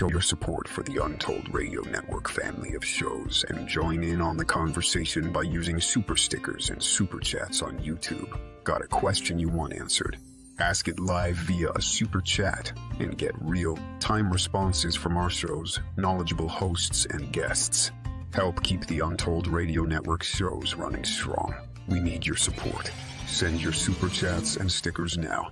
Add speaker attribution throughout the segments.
Speaker 1: show your support for the Untold Radio Network family of shows and join in on the conversation by using super stickers and super chats on YouTube. Got a question you want answered? Ask it live via a super chat and get real-time responses from our show's knowledgeable hosts and guests. Help keep the Untold Radio Network shows running strong. We need your support. Send your super chats and stickers now.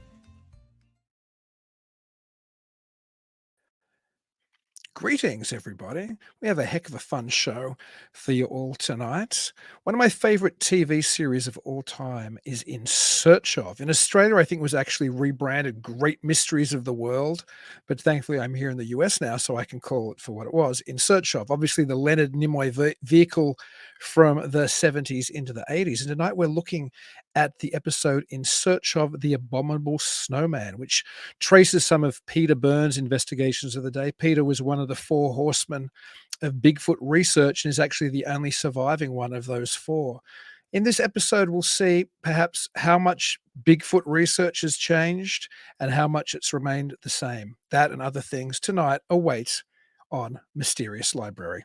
Speaker 2: Greetings, everybody. We have a heck of a fun show for you all tonight. One of my favorite TV series of all time is In Search Of. In Australia, I think it was actually rebranded Great Mysteries of the World, but thankfully I'm here in the US now, so I can call it for what it was, In Search Of. Obviously, the Leonard Nimoy vehicle from the 70s into the 80s. And tonight we're looking at the episode In Search Of the Abominable Snowman, which traces some of Peter Byrne's investigations of the day. Peter was one of the 4 horsemen of Bigfoot Research and is actually the only surviving one of those 4. In this episode, we'll see perhaps how much Bigfoot research has changed and how much it's remained the same. That and other things tonight await on Mysterious Library.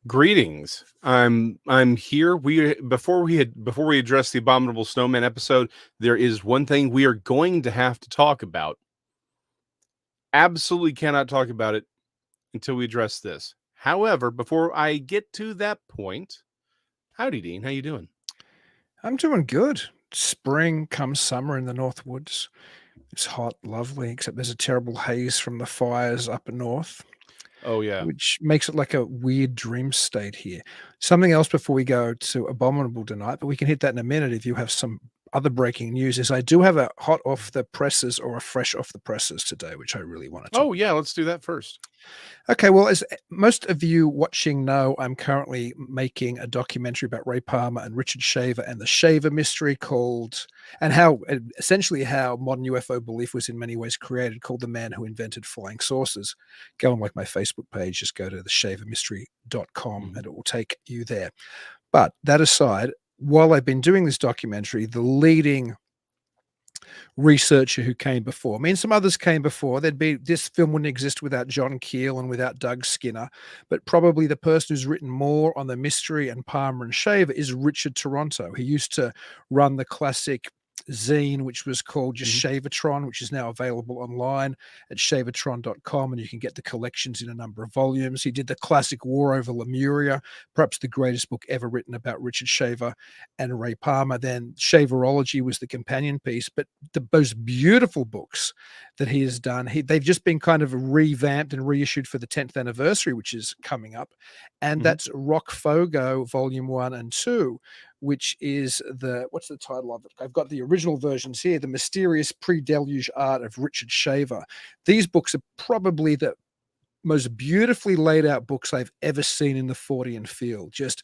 Speaker 3: Greetings. I'm here. Before we address the Abominable Snowman episode, there is one thing we are going to have to talk about. Absolutely cannot talk about it until we address this. However, before I get to that point, howdy, Dean. How you doing?
Speaker 2: I'm doing good. Spring comes summer in the North Woods. It's hot, lovely, except there's a terrible haze from the fires up north.
Speaker 3: Oh, yeah.
Speaker 2: Which makes it like a weird dream state here. Something else before we go to Abominable tonight, but we can hit that in a minute if you have some other breaking news, is I do have a hot off the presses or a fresh off the presses today, which I really want to talk
Speaker 3: about. Let's do that first.
Speaker 2: Okay, well, as most of you watching know, I'm currently making a documentary about Ray Palmer and Richard Shaver and the Shaver mystery essentially how modern UFO belief was in many ways created, called The Man Who Invented Flying Saucers. Go on like my Facebook page, just go to theshavermystery.com and it will take you there. But that aside, while I've been doing this documentary, the leading researcher who came before me, and some others came before, this film wouldn't exist without John Keel and without Doug Skinner, but probably the person who's written more on the mystery and Palmer and Shaver is Richard Toronto. He used to run the classic zine, which was called just Shavertron, which is now available online at shavertron.com, and you can get the collections in a number of volumes. He did the classic War Over Lemuria, perhaps the greatest book ever written about Richard Shaver and Ray Palmer. Then Shaverology was the companion piece, but the most beautiful books that he has done, they've just been kind of revamped and reissued for the 10th anniversary, which is coming up, and that's Rock Fogo Volume 1 and 2, which is what's the title of it? I've got the original versions here, The Mysterious Pre-Deluge Art of Richard Shaver. These books are probably the most beautifully laid out books I've ever seen in the Fortean field. Just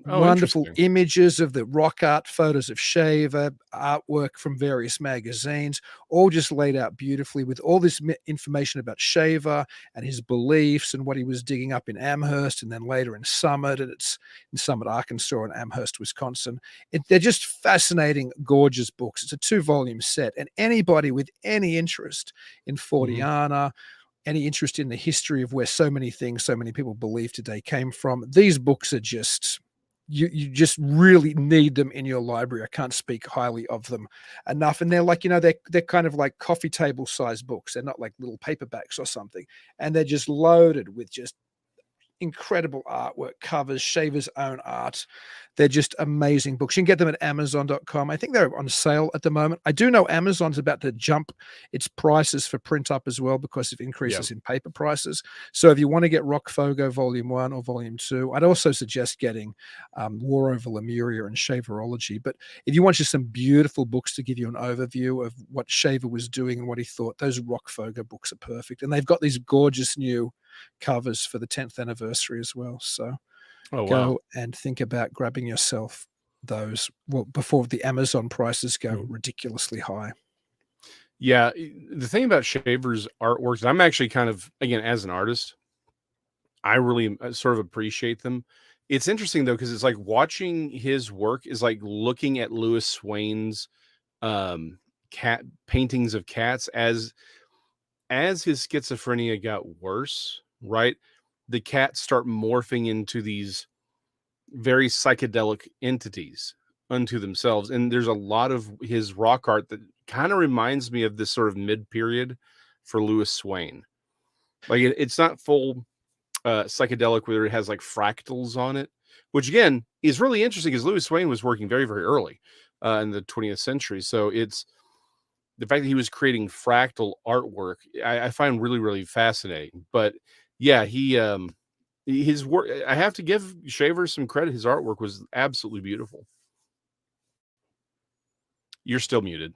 Speaker 2: wonderful
Speaker 3: interesting.
Speaker 2: images of the rock art, photos of Shaver, artwork from various magazines, all just laid out beautifully with all this information about Shaver and his beliefs and what he was digging up in Amherst and then later in Summit, and it's in Summit, Arkansas, and Amherst, Wisconsin. They're just fascinating, gorgeous books. It's a 2-volume set, and anybody with any interest in Forteana, any interest in the history of where so many things, so many people believe today came from, these books are just, you just really need them in your library. I can't speak highly of them enough. And they're like, they're kind of like coffee table size books. They're not like little paperbacks or something. And they're just loaded with just incredible artwork, covers, Shaver's own art. They're just amazing books. You can get them at Amazon.com. I think they're on sale at the moment. I do know Amazon's about to jump its prices for print up as well because of increases in paper prices. So if you want to get Rock Fogo Volume 1 or Volume 2, I'd also suggest getting War Over Lemuria and Shaverology. But if you want just some beautiful books to give you an overview of what Shaver was doing and what he thought, those Rock Fogo books are perfect. And they've got these gorgeous new covers for the 10th anniversary as well. So go and think about grabbing yourself those before the Amazon prices go ridiculously high.
Speaker 3: Yeah, the thing about Shaver's artworks, I'm actually kind of, again, as an artist, I really sort of appreciate them. It's interesting though, because it's like watching his work is like looking at Louis Swain's cat paintings of cats as his schizophrenia got worse, right? The cats start morphing into these very psychedelic entities unto themselves. And there's a lot of his rock art that kind of reminds me of this sort of mid-period for Louis Swain. Like it's not full psychedelic where it has like fractals on it, which again is really interesting because Louis Swain was working very, very early in the 20th century. So it's the fact that he was creating fractal artwork, I find really, really fascinating. But yeah, his work, I have to give Shaver some credit. His artwork was absolutely beautiful. You're still muted.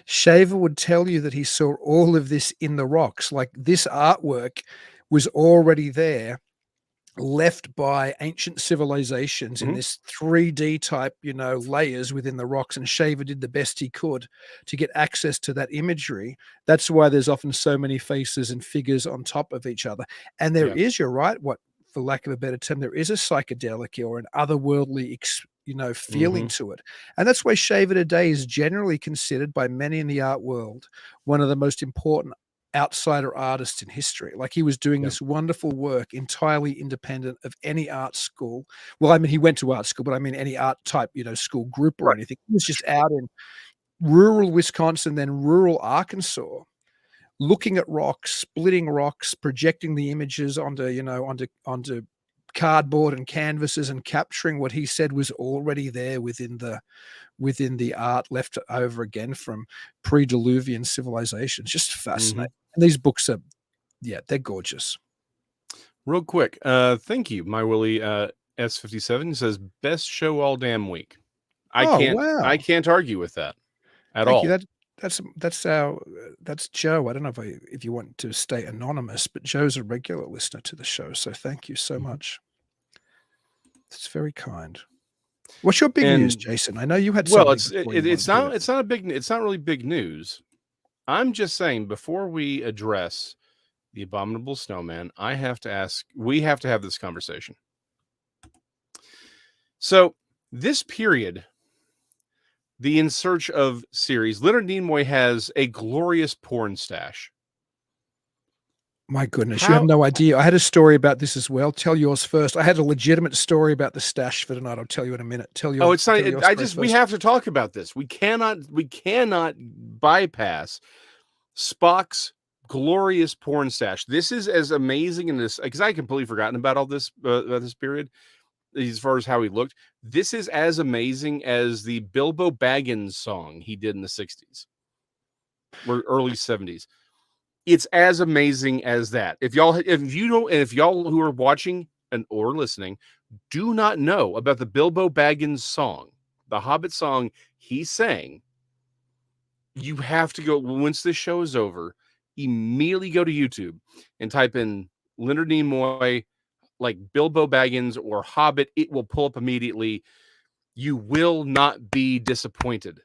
Speaker 2: Shaver would tell you that he saw all of this in the rocks. Like this artwork was already there, left by ancient civilizations in this 3D type, layers within the rocks, and Shaver did the best he could to get access to that imagery. That's why there's often so many faces and figures on top of each other. And there is, you're right, for lack of a better term, there is a psychedelic or an otherworldly feeling to it. And that's why Shaver today is generally considered by many in the art world one of the most important outsider artists in history. Like he was doing this wonderful work entirely independent of any art school. Well, I mean, he went to art school, but I mean any art type, school group or anything. He was just out in rural Wisconsin, then rural Arkansas, looking at rocks, splitting rocks, projecting the images onto cardboard and canvases and capturing what he said was already there within the art left over again from pre-Diluvian civilizations. Just fascinating. And these books are, they're gorgeous.
Speaker 3: Real quick, thank you, my Willie S57 says best show all damn week. I can't argue with that at all.
Speaker 2: Thank you. That's Joe. I don't know if you want to stay anonymous, but Joe's a regular listener to the show, so thank you so much. It's very kind. What's your big news, Jason? I know you had something.
Speaker 3: It's not really big news. I'm just saying, before we address the Abominable Snowman, we have to have this conversation. So this period, the In Search of series, Leonard Nimoy has a glorious porn stash.
Speaker 2: My goodness, you have no idea. I had a story about this as well. Tell yours first. I had a legitimate story about the stash for tonight. I'll tell you in a minute.
Speaker 3: It's not. We have to talk about this. We cannot bypass Spock's glorious porn stash. This is as amazing in this, because I completely forgotten about all this about this period as far as how he looked. This is as amazing as the Bilbo Baggins song he did in the 60s or early 70s. It's as amazing as that. If y'all who are watching or listening do not know about the Bilbo Baggins song, the Hobbit song he sang, you have to go, once this show is over, immediately go to YouTube and type in Leonard Nimoy, like Bilbo Baggins or Hobbit. It will pull up immediately. You will not be disappointed.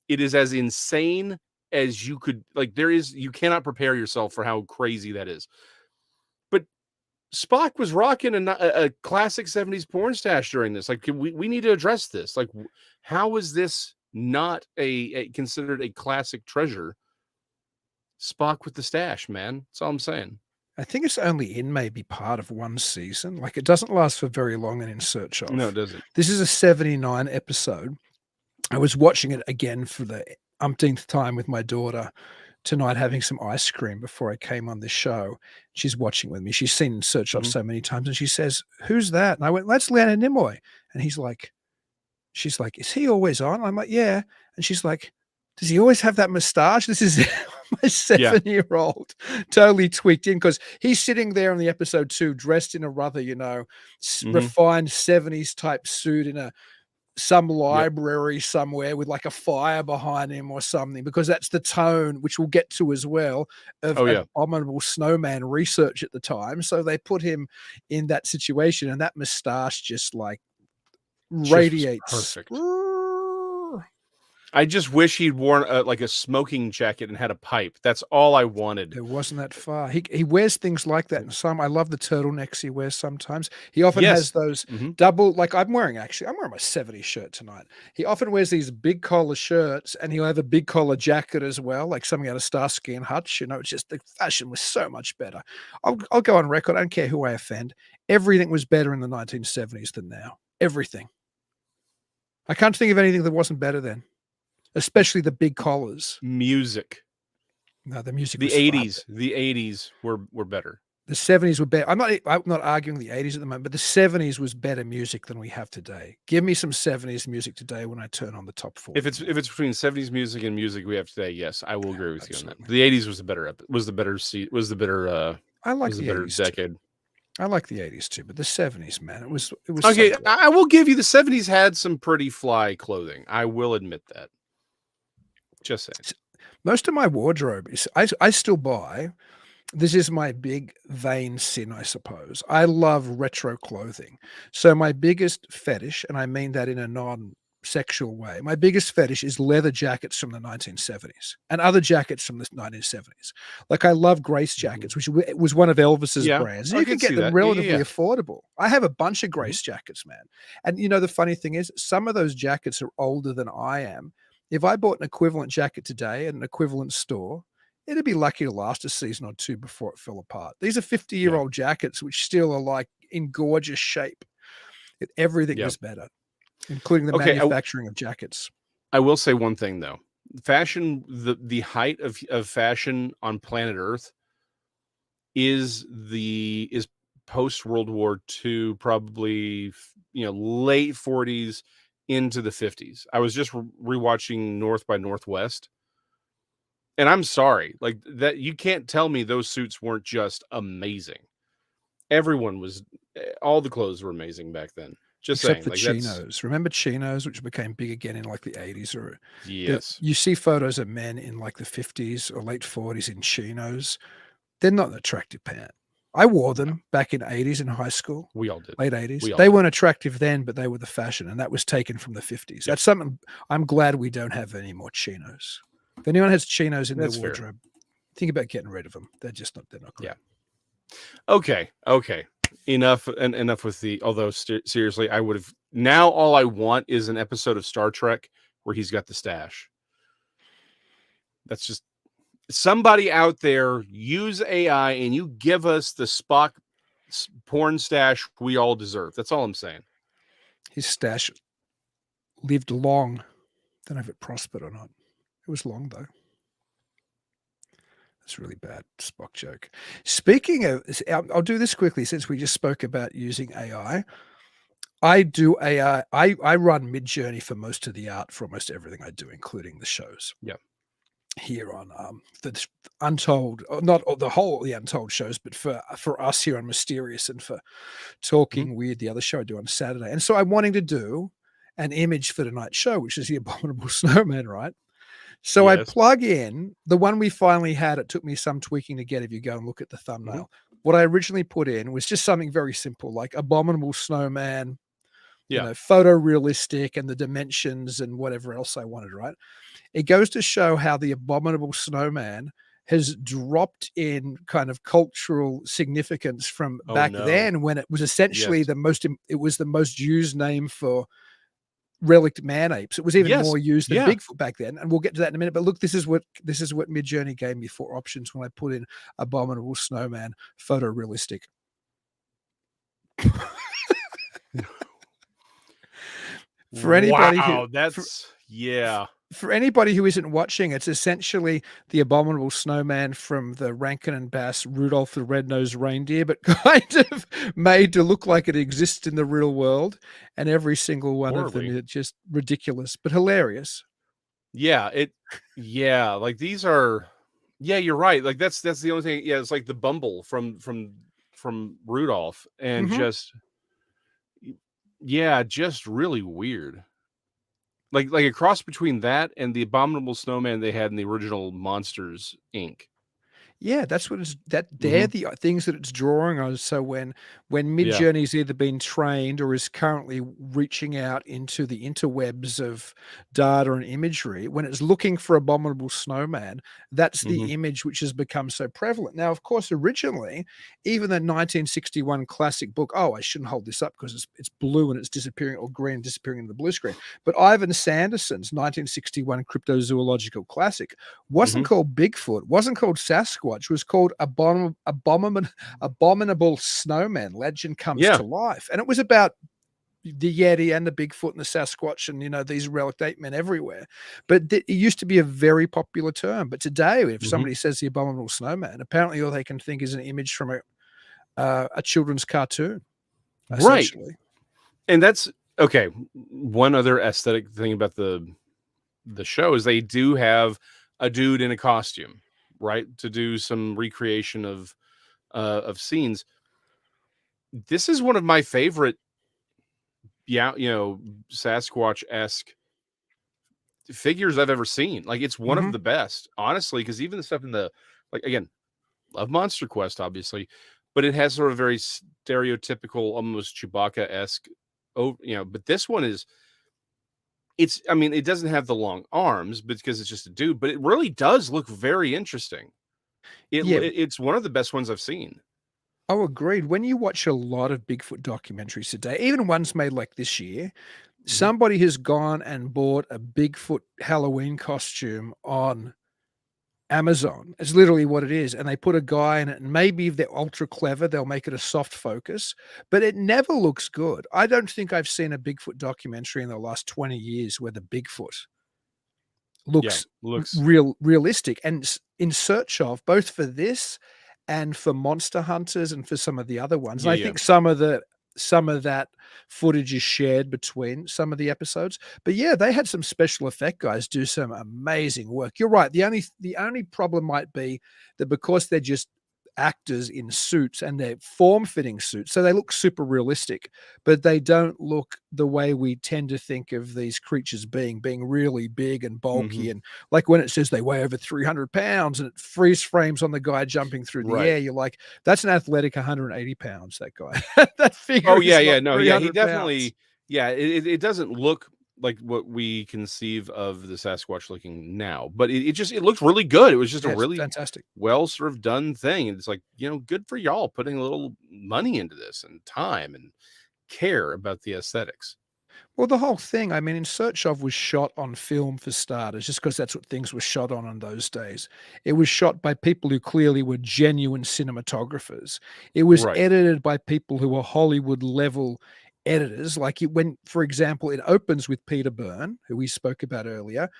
Speaker 3: It is as insane as you could, like, you cannot prepare yourself for how crazy that is. But Spock was rocking a classic 70s porn stash during this. Like, we need to address this. Like, how is this not considered a classic treasure? Spock with the stash, man. That's all I'm saying.
Speaker 2: I think it's only in maybe part of one season. Like, it doesn't last for very long and In Search Of.
Speaker 3: No, it doesn't.
Speaker 2: This is a 79 episode. I was watching it again for the umpteenth time with my daughter tonight, having some ice cream before I came on this show. She's watching with me. She's seen In Search Of so many times, and she says, "Who's that?" And I went, "That's Leonard Nimoy." And she's like, "Is he always on?" I'm like, "Yeah." And she's like, "Does he always have that mustache?" This is my 7-year-old totally tweaked in, because he's sitting there on the episode 2 dressed in a rather, refined 70s type suit in some library somewhere with like a fire behind him or something, because that's the tone, which we'll get to as well, of Abominable Snowman research at the time. So they put him in that situation, and that mustache just like radiates.
Speaker 3: Perfect. I just wish he'd worn like a smoking jacket and had a pipe. That's all I wanted.
Speaker 2: It wasn't that far. He wears things like that in some. I love the turtlenecks he wears sometimes. He often has those double, like I'm wearing my 70s shirt tonight. He often wears these big collar shirts, and he'll have a big collar jacket as well, like something out of Starsky and Hutch. It's just the fashion was so much better. I'll go on record. I don't care who I offend. Everything was better in the 1970s than now. Everything. I can't think of anything that wasn't better then. Especially the big collars.
Speaker 3: Music.
Speaker 2: No, the music.
Speaker 3: The 80s. The 80s were better.
Speaker 2: The 70s were better. I'm not arguing the 80s at the moment, but the 70s was better music than we have today. Give me some 70s music today when I turn on the top 4.
Speaker 3: If it's between 70s music and music we have today, yes, I will agree with you on that. The 80s was the better
Speaker 2: I like the
Speaker 3: better
Speaker 2: 80s
Speaker 3: decade.
Speaker 2: Too. I like the 80s too, but the 70s, man, it was
Speaker 3: okay.
Speaker 2: So
Speaker 3: I will give you the 70s had some pretty fly clothing. I will admit that. Just saying.
Speaker 2: Most of my wardrobe is I still buy. This is my big vain sin, I suppose. I love retro clothing. So my biggest fetish, and I mean that in a non-sexual way, my biggest fetish is leather jackets from the 1970s and other jackets from the 1970s. Like I love Grace jackets, which was one of Elvis's brands. You can get them relatively affordable. I have a bunch of Grace jackets, man. And the funny thing is, some of those jackets are older than I am. If I bought an equivalent jacket today at an equivalent store, it'd be lucky to last a season or 2 before it fell apart. These are 50-year-old jackets, which still are like in gorgeous shape. Everything is better, including the manufacturing of jackets.
Speaker 3: I will say one thing though: fashion, the height of fashion on planet Earth is post World War II, probably late 40s. Into the 50s. I was just rewatching North by Northwest, and I'm sorry, like that. You can't tell me those suits weren't just amazing. Everyone was, all the clothes were amazing back then. Just
Speaker 2: Except
Speaker 3: saying,
Speaker 2: for chinos. Remember chinos, which became big again in like the 80s, or
Speaker 3: yes,
Speaker 2: you see photos of men in like the 50s or late 40s in chinos. They're not an attractive pant. I wore them back in 80s in high school.
Speaker 3: We all did.
Speaker 2: Late 80s. They weren't attractive then, but they were the fashion, and that was taken from the 50s. That's something I'm glad we don't have any more chinos. If anyone has chinos in their wardrobe, think about getting rid of them. They're not great.
Speaker 3: Yeah. Okay. Enough with the, although seriously, I would have, now all I want is an episode of Star Trek where he's got the stash. That's just, somebody out there use AI and you give us the Spock porn stash we all deserve. That's all I'm saying.
Speaker 2: His stash lived long. Don't know if it prospered or not. It was long though. That's really bad Spock joke. Speaking of, I'll do this quickly since we just spoke about using AI. I do AI. I run Midjourney for most of the art for almost everything I do, including the shows.
Speaker 3: Yeah.
Speaker 2: Here on Untold, not the whole the Untold shows, but for us here on Mysterious and for
Speaker 3: Mhm.
Speaker 2: Talking Weird, the other show I do on Saturday. And so I'm wanting to do an image for tonight's show, which is the Abominable Snowman, right? So I
Speaker 3: Yes.
Speaker 2: plug in the one we finally had. It took me some tweaking to get if you go and look at the
Speaker 3: Mhm.
Speaker 2: thumbnail. What I originally put in was just something very simple, like Abominable Snowman,
Speaker 3: Yeah.
Speaker 2: photorealistic and the dimensions and whatever else I wanted, right? It goes to show how the Abominable Snowman has dropped in kind of cultural significance from
Speaker 3: Oh,
Speaker 2: back
Speaker 3: no.
Speaker 2: then when it was essentially
Speaker 3: Yes.
Speaker 2: it was the most used name for relict man apes. It was even
Speaker 3: Yes.
Speaker 2: more used than
Speaker 3: Yeah.
Speaker 2: Bigfoot back then, and we'll get to that in a minute. But look, this is what Midjourney gave me for options when I put in Abominable Snowman photorealistic. For anybody who
Speaker 3: Wow, that's yeah.
Speaker 2: for anybody who isn't watching, it's essentially the Abominable Snowman from the Rankin and Bass Rudolph the Red-Nosed Reindeer, but kind of made to look like it exists in the real world. And every single one of them
Speaker 3: Poorly.
Speaker 2: is just ridiculous, but hilarious.
Speaker 3: Yeah, like these are yeah, you're right. Like that's the only thing. Yeah, it's like the Bumble from Rudolph and
Speaker 2: Mhm.
Speaker 3: just yeah, just really weird. Like a cross between that and the Abominable Snowman they had in the original Monsters Inc.
Speaker 2: Yeah, that's what it's that they're
Speaker 3: Mhm.
Speaker 2: the things that it's drawing on. So when
Speaker 3: Yeah.
Speaker 2: Midjourney's either been trained or is currently reaching out into the interwebs of data and imagery, when it's looking for Abominable Snowman, that's
Speaker 3: Mhm.
Speaker 2: the image which has become so prevalent. Now, of course, originally, even the 1961 classic book, oh, I shouldn't hold this up because it's blue and it's disappearing, or green disappearing into the blue screen. But Ivan Sanderson's 1961 cryptozoological classic wasn't
Speaker 3: Mhm.
Speaker 2: called Bigfoot, wasn't called Sasquatch, was called Abominable Snowman, Legend Comes
Speaker 3: Yeah.
Speaker 2: to Life. And it was about the Yeti and the Bigfoot and the Sasquatch and, these relic ape men everywhere. But it used to be a very popular term. But today, if
Speaker 3: Mhm.
Speaker 2: somebody says the Abominable Snowman, apparently all they can think is an image from a children's cartoon,
Speaker 3: Right.
Speaker 2: essentially.
Speaker 3: And that's okay. One other aesthetic thing about the show is they do have a dude in a costume, right? To do some recreation of scenes. This is one of my favorite, yeah, Sasquatch-esque figures I've ever seen. Like it's one of
Speaker 2: Mhm.
Speaker 3: the best, honestly, because even the stuff in the like again, love Monster Quest, obviously, but it has sort of very stereotypical, almost Chewbacca-esque. Oh, but this one is it's. I mean, it doesn't have the long arms because it's just a dude, but it really does look very interesting.
Speaker 2: Yeah.
Speaker 3: It's one of the best ones I've seen.
Speaker 2: Oh, agreed. When you watch a lot of Bigfoot documentaries today, even ones made like this year,
Speaker 3: Mhm.
Speaker 2: somebody has gone and bought a Bigfoot Halloween costume on Amazon. It's literally what it is. And they put a guy in it. And maybe if they're ultra clever, they'll make it a soft focus, but it never looks good. I don't think I've seen a Bigfoot documentary in the last 20 years where the Bigfoot
Speaker 3: Yeah,
Speaker 2: looks
Speaker 3: looks.
Speaker 2: realistic. And in search of both for this and for Monster Hunters and for some of the other ones. And
Speaker 3: Yeah,
Speaker 2: I
Speaker 3: yeah.
Speaker 2: think some of that footage is shared between some of the episodes. But yeah, they had some special effect guys do some amazing work. You're right. The only problem might be that because they're just actors in suits and they're form-fitting suits, so they look super realistic, but they don't look the way we tend to think of these creatures being really big and
Speaker 3: Mhm.
Speaker 2: bulky. And like when it says they weigh over 300 pounds and it freeze frames on the guy jumping through the
Speaker 3: Right.
Speaker 2: air, you're like, that's an athletic 180 pounds, that guy. That
Speaker 3: Oh,
Speaker 2: figure
Speaker 3: yeah,
Speaker 2: is not
Speaker 3: yeah, no, yeah, he
Speaker 2: 300 pounds.
Speaker 3: definitely yeah, it doesn't look like what we conceive of the Sasquatch looking now, but it just it looks really good. It was just a
Speaker 2: Yeah, it's
Speaker 3: really
Speaker 2: fantastic.
Speaker 3: well sort of done thing, and it's like, good for y'all putting a little money into this and time and care about the aesthetics.
Speaker 2: Well, the whole thing, I mean, In Search Of was shot on film for starters, just because that's what things were shot on in those days. It was shot by people who clearly were genuine cinematographers. It was
Speaker 3: Right.
Speaker 2: edited by people who were Hollywood level editors. Like for example, it opens with Peter Byrne, who we spoke about earlier,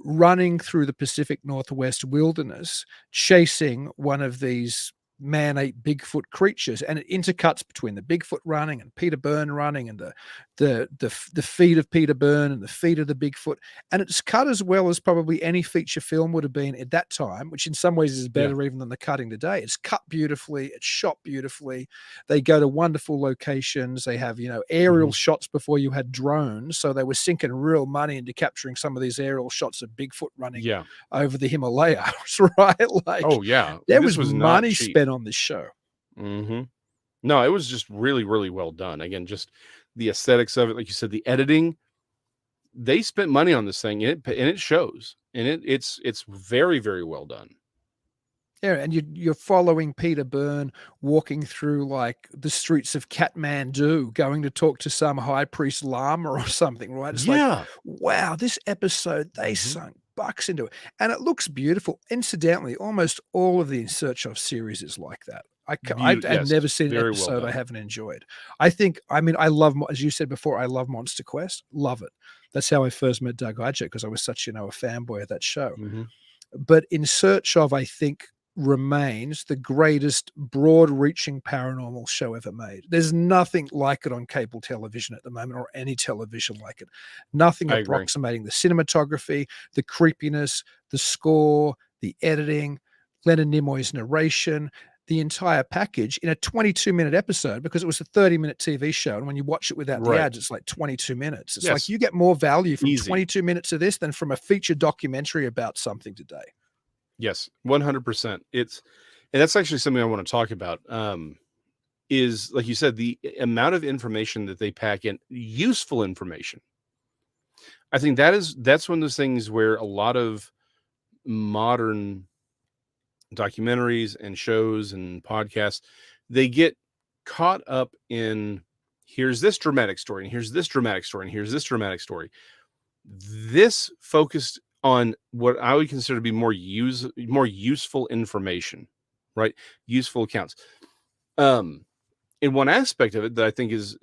Speaker 2: running through the Pacific Northwest wilderness, chasing one of these man-ape Bigfoot creatures, and it intercuts between the Bigfoot running and Peter Byrne running and the the feet of Peter Byrne and the feet of the Bigfoot, and it's cut as well as probably any feature film would have been at that time, which in some ways is
Speaker 3: Yeah.
Speaker 2: better even than the cutting today. It's cut beautifully, it's shot beautifully. They go to wonderful locations. They have, aerial shots before you had drones, so they were sinking real money into capturing some of these aerial shots of Bigfoot running
Speaker 3: Yeah.
Speaker 2: over the Himalayas, right? Like,
Speaker 3: Oh yeah.
Speaker 2: there
Speaker 3: This
Speaker 2: was
Speaker 3: was not
Speaker 2: money
Speaker 3: cheap.
Speaker 2: spent on this show.
Speaker 3: No, it was just really, really well done. Again, just the aesthetics of it, like you said, the editing. They spent money on this thing, and it shows, and it's very, very well done.
Speaker 2: Yeah, and you're following Peter Byrne walking through like the streets of Kathmandu, going to talk to some high priest lama or something, right? It's like,
Speaker 3: Yeah.
Speaker 2: wow, this episode they sunk bucks into it, and it looks beautiful. Incidentally, almost all of the In Search of series is like that. I've
Speaker 3: Yes,
Speaker 2: never seen an
Speaker 3: very well
Speaker 2: episode I
Speaker 3: done.
Speaker 2: haven't enjoyed. I mean, I love, as you said before, I love Monster Quest, love it. That's how I first met Doug Idgett, because I was such, a fanboy of that show. But In Search of, I think, remains the greatest broad-reaching paranormal show ever made. There's nothing like it on cable television at the moment, or any television like it. Nothing
Speaker 3: I agree.
Speaker 2: approximating the cinematography, the creepiness, the score, the editing, Leonard Nimoy's narration, the entire package in a 22-minute episode, because it was a 30-minute TV show, and when you watch it without the
Speaker 3: Right.
Speaker 2: ads, it's like 22 minutes. It's
Speaker 3: Yes.
Speaker 2: like you get more value from
Speaker 3: Easy.
Speaker 2: 22 minutes of this than from a feature documentary about something today.
Speaker 3: Yes, 100%. And that's actually something I want to talk about. Is, like you said, the amount of information that they pack in, useful information. I think that's one of those things where a lot of modern documentaries and shows and podcasts, they get caught up in, here's this dramatic story, and here's this dramatic story, and here's this dramatic story. This focused on what I would consider to be more useful information, right? Useful accounts. In one aspect of it that I think is,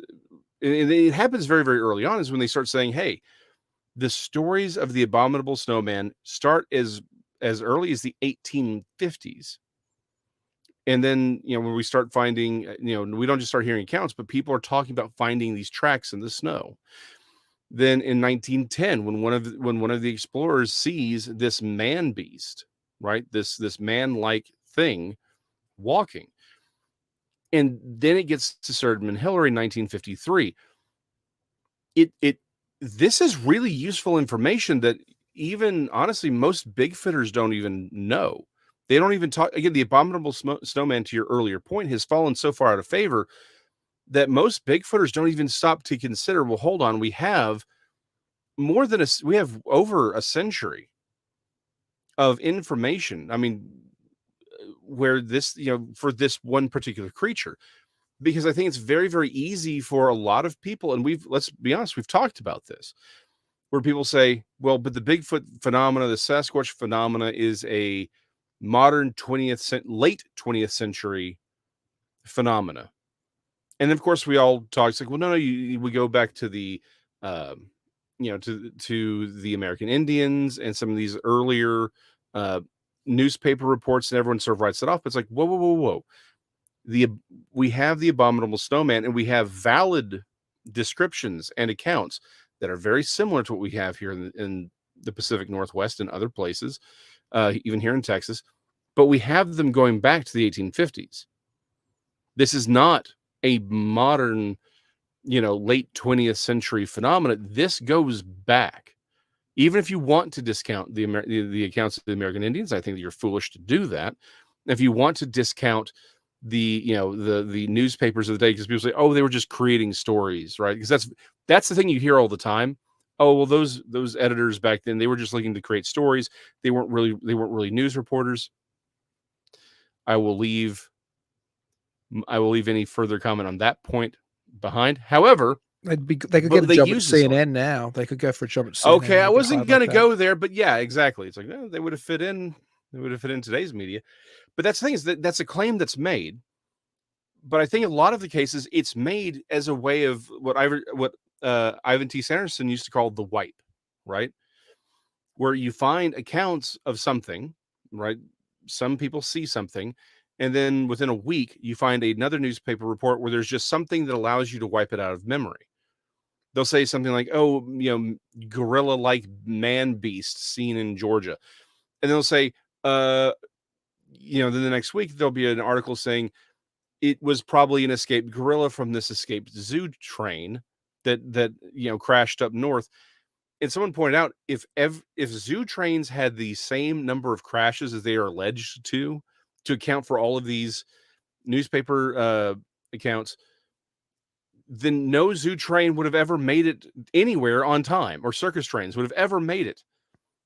Speaker 3: it happens very, very early on, is when they start saying, hey, the stories of the Abominable Snowman start as early as the 1850s. And then, when we start finding, we don't just start hearing accounts, but people are talking about finding these tracks in the snow. Then in 1910, when one of the explorers sees this man beast, right? This man-like thing walking. And then it gets to Sturgeon and Hillary in 1953. This is really useful information that even, honestly, most Bigfooters don't even know. They don't even talk. Again, the Abominable Snowman, to your earlier point, has fallen so far out of favor that most Bigfooters don't even stop to consider, well, hold on, we have over a century of information. I mean, where this, for this one particular creature, because I think it's very, very easy for a lot of people. And let's be honest, we've talked about this, where people say, well, but the Bigfoot phenomena, the Sasquatch phenomena, is a modern late 20th century phenomena. And of course we all talk, it's like, well, no, we go back to the, to the American Indians and some of these earlier newspaper reports, and everyone sort of writes it off. But it's like, whoa. We have the Abominable Snowman, and we have valid descriptions and accounts that are very similar to what we have here in the Pacific Northwest and other places, even here in Texas. But we have them going back to the 1850s. This is not a modern, late 20th century phenomenon. This goes back. Even if you want to discount the accounts of the American Indians, I think that you're foolish to do that. If you want to discount the newspapers of the day, because people say, oh, they were just creating stories, right? Because that's the thing you hear all the time. Oh, well, those editors back then, they were just looking to create stories. They weren't really news reporters. I will leave any further comment on that point behind. However,
Speaker 2: they could get a job at CNN now. They could go for a job at CNN.
Speaker 3: Okay, I wasn't going to go there, but yeah, exactly. It's like, they would have fit in. They would have fit in today's media. But that's the thing, is that's a claim that's made. But I think a lot of the cases, it's made as a way of what Ivan T. Sanderson used to call the wipe, right? Where you find accounts of something, right? Some people see something, and then within a week, you find another newspaper report where there's just something that allows you to wipe it out of memory. they'll say something like, "Oh, gorilla-like man beast seen in Georgia," and they'll say, then the next week there'll be an article saying it was probably an escaped gorilla from this escaped zoo train that crashed up north. And someone pointed out if zoo trains had the same number of crashes as they are alleged to account for all of these newspaper accounts, then no zoo train would have ever made it anywhere on time, or circus trains would have ever made it.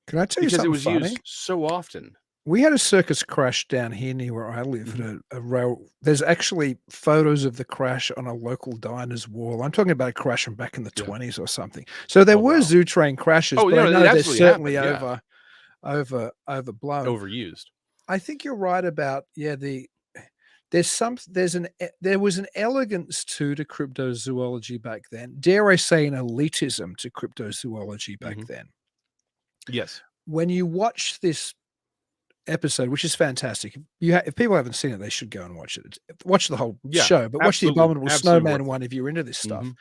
Speaker 2: Can I tell you
Speaker 3: Because it
Speaker 2: something
Speaker 3: was
Speaker 2: funny?
Speaker 3: used so often.
Speaker 2: We had a circus crash down here near where I live at a rail. There's actually photos of the crash on a local diner's wall. I'm talking about a crash from back in the
Speaker 3: Yeah.
Speaker 2: 20s or something. So there
Speaker 3: Oh,
Speaker 2: were
Speaker 3: wow.
Speaker 2: zoo train crashes,
Speaker 3: Oh,
Speaker 2: but I
Speaker 3: it
Speaker 2: know they're
Speaker 3: absolutely
Speaker 2: certainly
Speaker 3: happened, yeah.
Speaker 2: overblown.
Speaker 3: Overused.
Speaker 2: I think you're right about there was an elegance to cryptozoology back then. Dare I say an elitism to cryptozoology back
Speaker 3: Mhm.
Speaker 2: then.
Speaker 3: Yes.
Speaker 2: When you watch this episode, which is fantastic. If people haven't seen it, they should go and watch it. Watch the whole
Speaker 3: Yeah,
Speaker 2: show, but watch the
Speaker 3: absolutely,
Speaker 2: Abominable
Speaker 3: absolutely
Speaker 2: Snowman
Speaker 3: worth it.
Speaker 2: one if you're into this stuff.
Speaker 3: Mhm.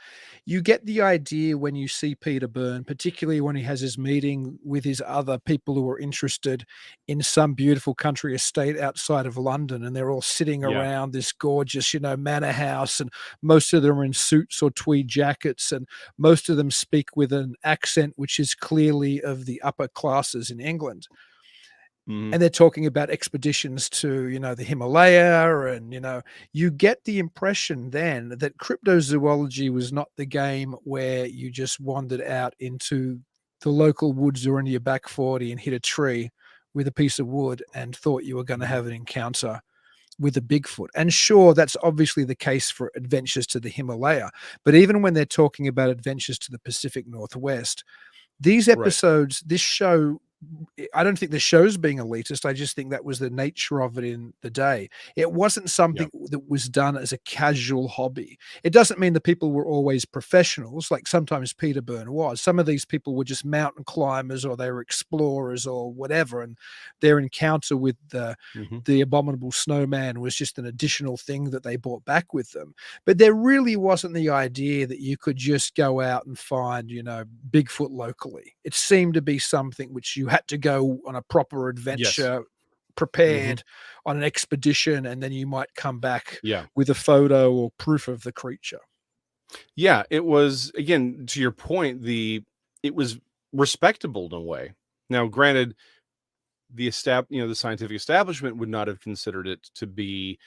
Speaker 2: You get the idea when you see Peter Byrne, particularly when he has his meeting with his other people who are interested in some beautiful country estate outside of London, and they're all sitting
Speaker 3: Yeah.
Speaker 2: around this gorgeous, manor house, and most of them are in suits or tweed jackets, and most of them speak with an accent which is clearly of the upper classes in England.
Speaker 3: Mhm.
Speaker 2: And they're talking about expeditions to, the Himalaya, and, you get the impression then that cryptozoology was not the game where you just wandered out into the local woods or into your back 40 and hit a tree with a piece of wood and thought you were going to
Speaker 3: Mhm.
Speaker 2: have an encounter with a Bigfoot. And sure, that's obviously the case for adventures to the Himalaya. But even when they're talking about adventures to the Pacific Northwest, these
Speaker 3: Right.
Speaker 2: episodes, this show, I don't think the show's being elitist. I just think that was the nature of it in the day. It wasn't something that was done as a casual hobby. It doesn't mean the people were always professionals, like sometimes Peter Byrne was. Some of these people were just mountain climbers, or they were explorers or whatever, and their encounter with
Speaker 3: Mhm.
Speaker 2: the Abominable Snowman was just an additional thing that they brought back with them. But there really wasn't the idea that you could just go out and find, Bigfoot locally. It seemed to be something which you had to go on a proper
Speaker 3: Yes.
Speaker 2: adventure,
Speaker 3: Mhm.
Speaker 2: prepared on an expedition, and then you might come back
Speaker 3: Yeah.
Speaker 2: with a photo or proof of the creature.
Speaker 3: Yeah, it was, again, to your point, it was respectable in a way. Now, granted, the scientific establishment would not have considered it to be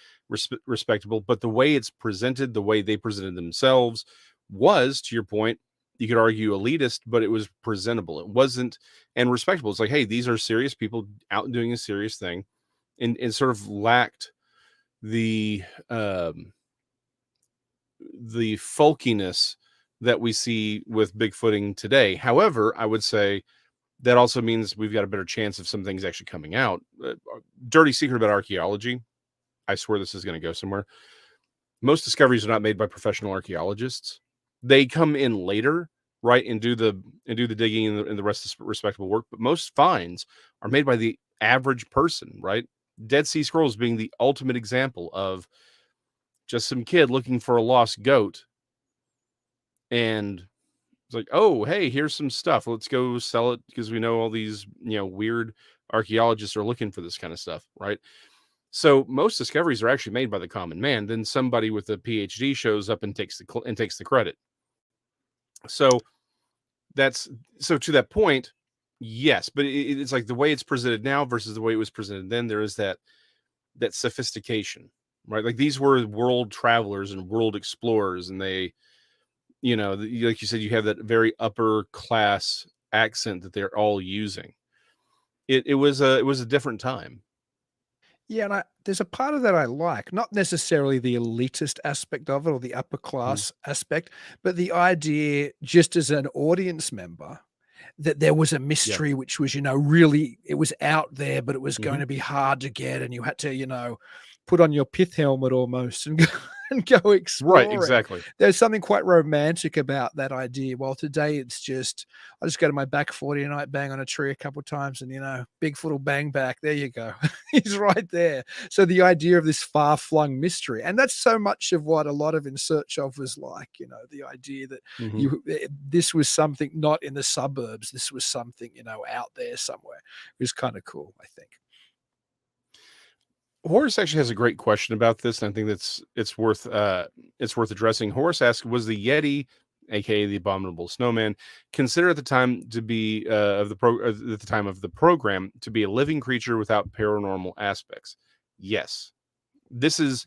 Speaker 3: respectable, but the way it's presented, the way they presented themselves was, to your point, you could argue elitist, but it was presentable. It wasn't, and respectable. It's like, hey, these are serious people out doing a serious thing, and sort of lacked the the folkiness that we see with Bigfooting today. However, I would say that also means we've got a better chance of some things actually coming out. Dirty secret about archaeology. I swear this is going to go somewhere. Most discoveries are not made by professional archaeologists. They come in later, right, and do the digging and the rest of respectable work. But most finds are made by the average person, right? Dead Sea Scrolls being the ultimate example of just some kid looking for a lost goat, and it's like, oh, hey, here's some stuff. Let's go sell it because we know all these, weird archaeologists are looking for this kind of stuff, right? So most discoveries are actually made by the common man. Then somebody with a PhD shows up and takes the credit. So to that point, yes, but it's like the way it's presented now versus the way it was presented then. There is that sophistication, right? Like these were world travelers and world explorers, and they, like you said, you have that very upper class accent that they're all using. It was a different time.
Speaker 2: Yeah, and there's a part of that I like, not necessarily the elitist aspect of it or the upper
Speaker 3: Mhm.
Speaker 2: class aspect, but the idea, just as an audience member, that there was a
Speaker 3: Yeah.
Speaker 2: mystery which was, really, it was out there, but it was going
Speaker 3: Mhm.
Speaker 2: to be hard to get, and you had to, put on your pith helmet almost and and go
Speaker 3: Right,
Speaker 2: exploring.
Speaker 3: exactly.
Speaker 2: There's something quite romantic about that idea. While today it's just, I just go to my back 40 night, bang on a tree a couple of times, and Bigfoot will bang back. There you go. He's right there. So the idea of this far flung mystery, and that's so much of what a lot of In Search of was like, the idea that
Speaker 3: Mhm.
Speaker 2: this was something not in the suburbs, this was something, out there somewhere. It was kind of cool, I think.
Speaker 3: Horace actually has a great question about this, and I think it's worth addressing. Horace asks, "Was the Yeti, aka the Abominable Snowman, considered at the time to be at the time of the program to be a living creature without paranormal aspects?" Yes, this is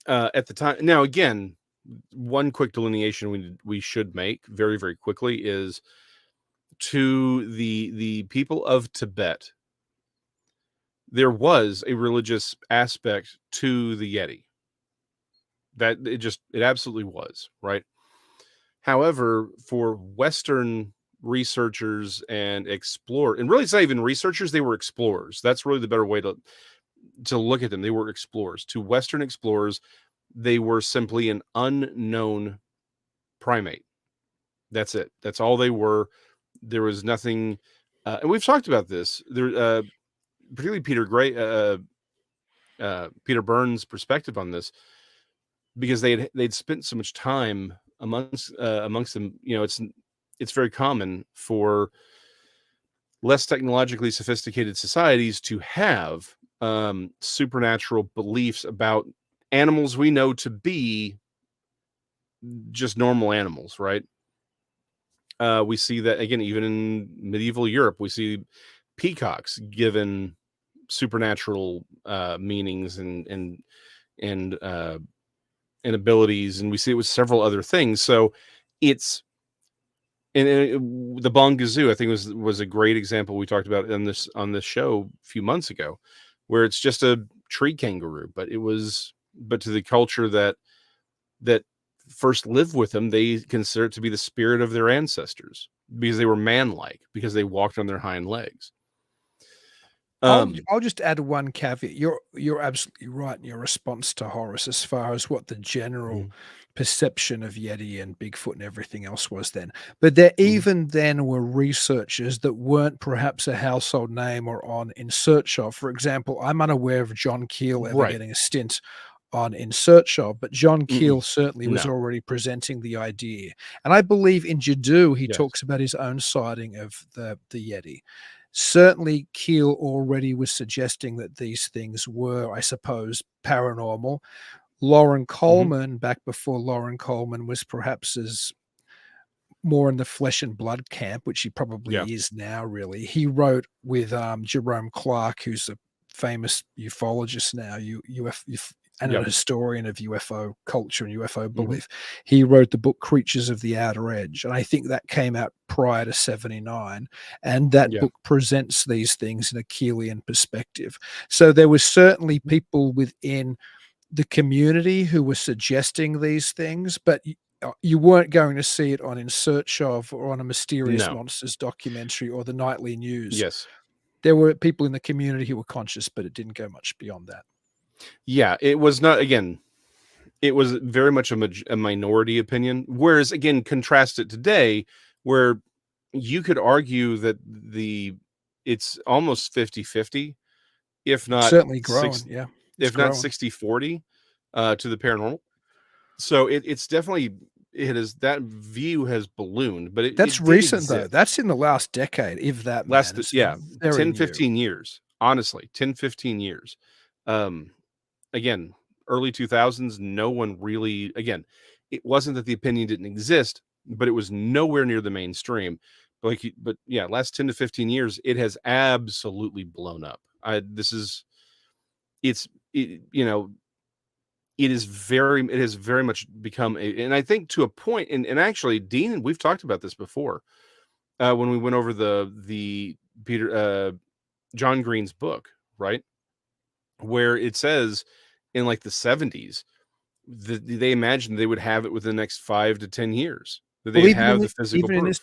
Speaker 3: at the time. Now, again, one quick delineation we should make very very quickly is to the people of Tibet. There was a religious aspect to the Yeti. That it absolutely was, right? However, for Western researchers and and really it's not even researchers, they were explorers. That's really the better way to look at them. They were explorers. To Western explorers, they were simply an unknown primate. That's it. That's all they were. There was nothing, and we've talked about this. Particularly Peter Byrne's perspective on this, because they'd spent so much time amongst them. It's very common for less technologically sophisticated societies to have supernatural beliefs about animals we know to be just normal animals, right? We see that again, even in medieval Europe, we see peacocks given supernatural meanings and abilities, and we see it with several other things. So it's the Bongazoo, I think was a great example we talked about on this show a few months ago, where it's just a tree kangaroo, but to the culture that first lived with them, they consider it to be the spirit of their ancestors because they were man-like, because they walked on their hind legs.
Speaker 2: I'll just add one caveat. You're absolutely right in your response to Horace as far as what the general
Speaker 3: Mhm.
Speaker 2: perception of Yeti and Bigfoot and everything else was then. But there
Speaker 3: Mhm.
Speaker 2: even then were researchers that weren't perhaps a household name or on In Search of. For example, I'm unaware of John Keel ever
Speaker 3: Right.
Speaker 2: getting a stint on In Search of, but John
Speaker 3: Mm-mm.
Speaker 2: Keel certainly was
Speaker 3: No.
Speaker 2: already presenting the idea. And I believe in Jadoo, he
Speaker 3: Yes.
Speaker 2: talks about his own sighting of the Yeti. Certainly, Keel already was suggesting that these things were, I suppose, paranormal. Lauren
Speaker 3: Mhm.
Speaker 2: Coleman, back before Lauren Coleman was perhaps as more in the flesh and blood camp, which he probably
Speaker 3: Yeah.
Speaker 2: is now, really. He wrote with Jerome Clark, who's a famous ufologist now, and a
Speaker 3: Yep.
Speaker 2: historian of UFO culture and UFO
Speaker 3: Mhm.
Speaker 2: belief. He wrote the book Creatures of the Outer Edge, and I think that came out prior to 79, and that
Speaker 3: Yeah.
Speaker 2: book presents these things in a Keelian perspective. So there was certainly
Speaker 3: Mhm.
Speaker 2: people within the community who were suggesting these things, but you weren't going to see it on In Search of or on a Mysterious
Speaker 3: No.
Speaker 2: Monsters documentary or the nightly news.
Speaker 3: Yes.
Speaker 2: There were people in the community who were conscious, but it didn't go much beyond that.
Speaker 3: Yeah, it was not, again, it was very much a minority opinion. Whereas, again, contrast it today, where you could argue that it's almost 50-50, if not
Speaker 2: Certainly growing,
Speaker 3: six,
Speaker 2: yeah. It's
Speaker 3: if not
Speaker 2: growing.
Speaker 3: 60-40, to the paranormal. So it's definitely, that view has ballooned, but
Speaker 2: That's
Speaker 3: it did
Speaker 2: recent, though.
Speaker 3: exist.
Speaker 2: That's in the last decade, if that, man. It's
Speaker 3: Yeah,
Speaker 2: very
Speaker 3: 10,
Speaker 2: new.
Speaker 3: 15 years. Honestly, 10, 15 years. Um, Again, early 2000s, no one really, again, it wasn't that the opinion didn't exist, but it was nowhere near the mainstream. But yeah, last 10 to 15 years, it has absolutely blown up. It's, it, you know, it has very much become and I think to a point, and actually, Dean, we've talked about this before, when we went over the Peter, John Green's book, right? Where it says in like the 70s, they imagined they would have it within the next 5 to 10 years. that
Speaker 2: Well,
Speaker 3: they have the physical proof.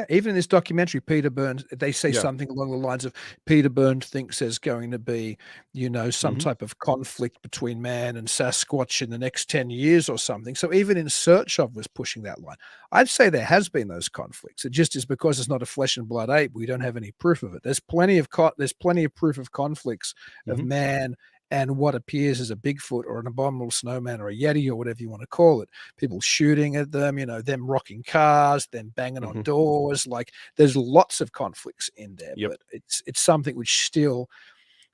Speaker 2: even in this documentary, Peter Byrne, they say
Speaker 3: Yeah.
Speaker 2: something along the lines of Peter Byrne thinks there's going to be, some
Speaker 3: Mhm.
Speaker 2: type of conflict between man and Sasquatch in the next 10 years or something. So even In Search Of was pushing that line. I'd say there has been those conflicts. It just is because it's not a flesh and blood ape, we don't have any proof of it. There's plenty of proof of conflicts of
Speaker 3: Mhm.
Speaker 2: man and what appears as a Bigfoot or an abominable snowman or a Yeti or whatever you want to call it. People shooting at them, them rocking cars, them banging on
Speaker 3: Mhm.
Speaker 2: doors. Like there's lots of conflicts in there,
Speaker 3: Yep.
Speaker 2: but it's something which still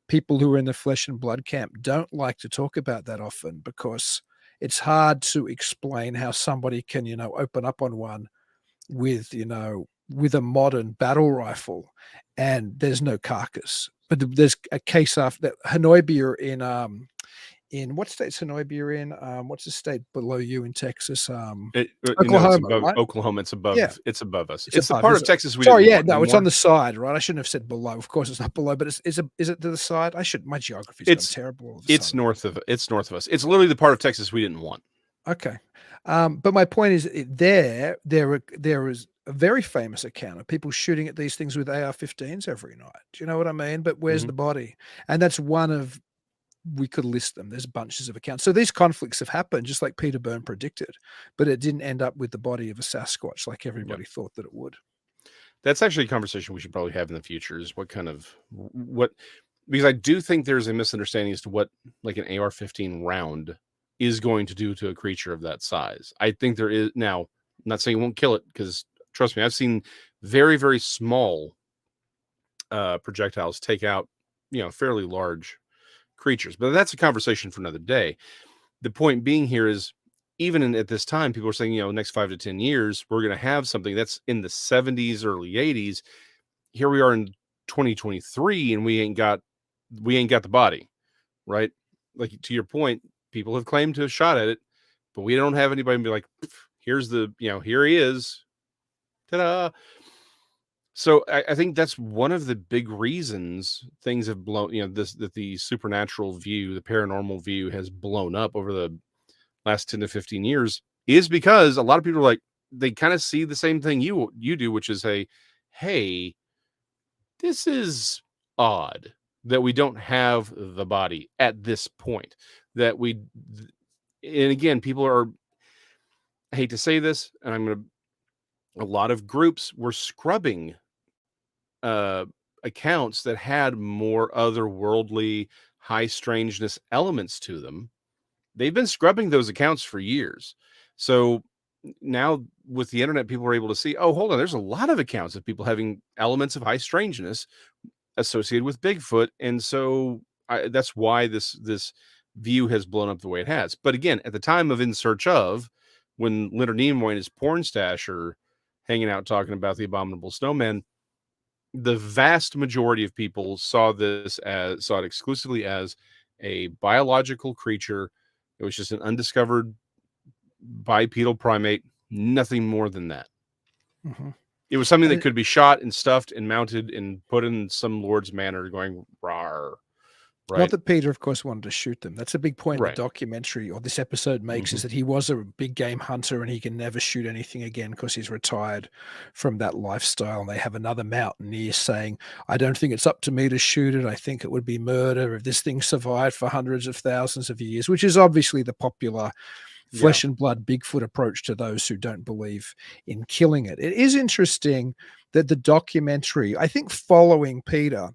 Speaker 2: people who are in the flesh and blood camp don't like to talk about that often because it's hard to explain how somebody can, open up on one with a modern battle rifle and there's no carcass. But there's a case after that Hanoi in what state's Hanoi in? What's the state below you in Texas?
Speaker 3: It's
Speaker 2: Oklahoma,
Speaker 3: above
Speaker 2: right?
Speaker 3: Oklahoma. It's
Speaker 2: Yeah,
Speaker 3: above us.
Speaker 2: it's
Speaker 3: It's the
Speaker 2: above,
Speaker 3: part of
Speaker 2: is it?
Speaker 3: Texas we
Speaker 2: Sorry,
Speaker 3: didn't
Speaker 2: yeah,
Speaker 3: want
Speaker 2: no, it's on
Speaker 3: anymore.
Speaker 2: the side, right? I shouldn't have said below. Of course, it's not below, but is it to the side? My geography's gone
Speaker 3: It's
Speaker 2: terrible all of a
Speaker 3: it's
Speaker 2: sudden.
Speaker 3: north of us. It's literally the part of Texas we didn't want.
Speaker 2: Okay. But my point is there is a very famous account of people shooting at these things with AR-15s every night. Do you know what I mean? But where's the
Speaker 3: Mhm.
Speaker 2: body? And that's one of we could list them. There's bunches of accounts. So these conflicts have happened just like Peter Byrne predicted, but it didn't end up with the body of a Sasquatch like
Speaker 3: Yep.
Speaker 2: everybody thought that it would.
Speaker 3: That's actually a conversation we should probably have in the future is what because I do think there's a misunderstanding as to what like an AR-15 round is going to do to a creature of that size. I think there is now, I'm not saying it won't kill it because trust me, I've seen very, very small projectiles take out, fairly large creatures, but that's a conversation for another day. The point being here is at this time, people are saying, next 5 to 10 years, we're going to have something that's in the 70s, early 80s. Here we are in 2023 and we ain't got the body, right? Like to your point, people have claimed to have shot at it, but we don't have anybody be like, here's here he is. Ta-da. So I think that's one of the big reasons things have blown, that the supernatural view, the paranormal view has blown up over the last 10 to 15 years is because a lot of people are like, they kind of see the same thing you do, which is hey, this is odd that we don't have the body at this point. And again, people are, I hate to say this, and a lot of groups were scrubbing uh, accounts that had more otherworldly, high strangeness elements to them. They've been scrubbing those accounts for years. So now with the internet, people are able to see, oh, hold on, there's a lot of accounts of people having elements of high strangeness associated with Bigfoot. And so that's why this view has blown up the way it has. But again, at the time of In Search Of, when Leonard Nimoy and his porn stash are hanging out talking about the Abominable Snowman, the vast majority of people saw it exclusively as a biological creature. It was just an undiscovered bipedal primate, nothing more than that.
Speaker 2: Mm-hmm.
Speaker 3: It was something
Speaker 2: And
Speaker 3: that could be shot and stuffed and mounted and put in some lord's manor going rawr,
Speaker 2: not
Speaker 3: right?
Speaker 2: that Peter, of course, wanted to shoot them. That's a big point the
Speaker 3: Right.
Speaker 2: documentary or this episode makes is that he was a big game hunter and he can never shoot anything again because he's retired from that lifestyle. And they have another mountaineer saying, I don't think it's up to me to shoot it. I think it would be murder if this thing survived for hundreds of thousands of years, which is obviously the popular flesh and blood Bigfoot approach to those who don't believe in killing it. It is interesting that the documentary, I think following Peter,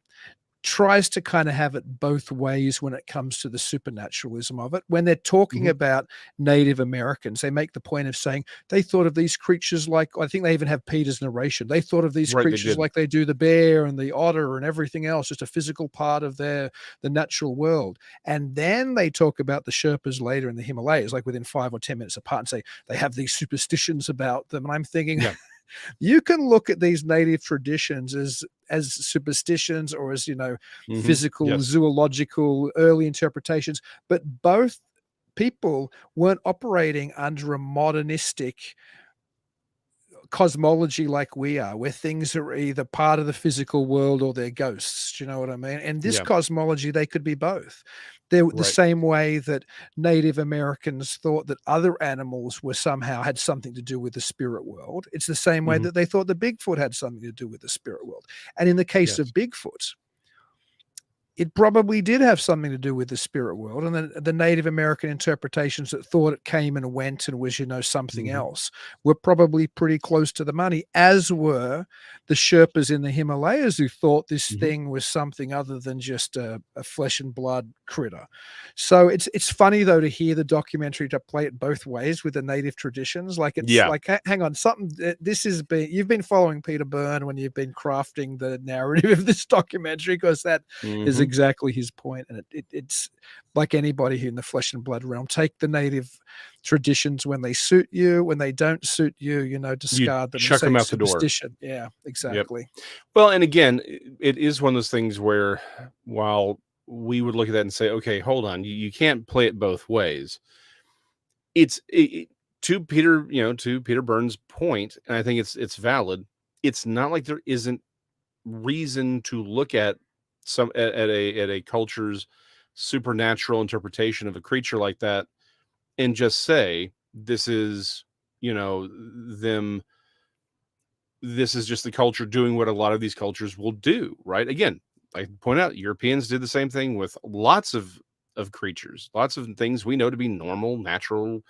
Speaker 2: tries to kind of have it both ways when it comes to the supernaturalism of it. When they're talking about Native Americans, they make the point of saying they thought of these creatures like, I think they even have Peter's narration. They thought of these
Speaker 3: Right, they
Speaker 2: creatures
Speaker 3: did.
Speaker 2: like they do the bear and the otter and everything else, just a physical part of the natural world. And then they talk about the Sherpas later in the Himalayas, like within 5 or 10 minutes apart, and say they have these superstitions about them. And I'm thinking,
Speaker 3: Yeah.
Speaker 2: you can look at these native traditions as superstitions or as physical,
Speaker 3: Yes.
Speaker 2: zoological, early interpretations, but both people weren't operating under a modernistic cosmology like we are, where things are either part of the physical world or they're ghosts. Do you know what I mean? And this
Speaker 3: Yeah.
Speaker 2: cosmology, they could be both. They're the
Speaker 3: Right.
Speaker 2: same way that Native Americans thought that other animals were somehow had something to do with the spirit world. It's the same way
Speaker 3: Mhm.
Speaker 2: that they thought the Bigfoot had something to do with the spirit world. And in the case of
Speaker 3: Yes.
Speaker 2: Bigfoot, it probably did have something to do with the spirit world, and the Native American interpretations that thought it came and went and was, something
Speaker 3: Mhm.
Speaker 2: else were probably pretty close to the money, as were the Sherpas in the Himalayas who thought this
Speaker 3: Mhm.
Speaker 2: thing was something other than just a flesh and blood critter. So it's funny though to hear the documentary to play it both ways with the native traditions. Like it's
Speaker 3: Yeah.
Speaker 2: like, hang on, something this is you've been following Peter Byrne when you've been crafting the narrative of this documentary, because that is
Speaker 3: Mhm.
Speaker 2: exactly his point. And it's like anybody who in the flesh and blood realm, take the native traditions when they suit you. When they don't suit you,
Speaker 3: You
Speaker 2: discard them and
Speaker 3: chuck
Speaker 2: say
Speaker 3: them
Speaker 2: it's
Speaker 3: out the door.
Speaker 2: superstition. Yeah,
Speaker 3: Yep.
Speaker 2: exactly.
Speaker 3: Well, and again, it is one of those things where while we would look at that and say, okay, hold on, you can't play it both ways. To Peter, to Peter Byrne's point, and I think it's valid. It's not like there isn't reason to look at at a culture's supernatural interpretation of a creature like that and just say this is, them this is just the culture doing what a lot of these cultures will do, right? Again, I point out Europeans did the same thing with lots of creatures, lots of things we know to be normal, natural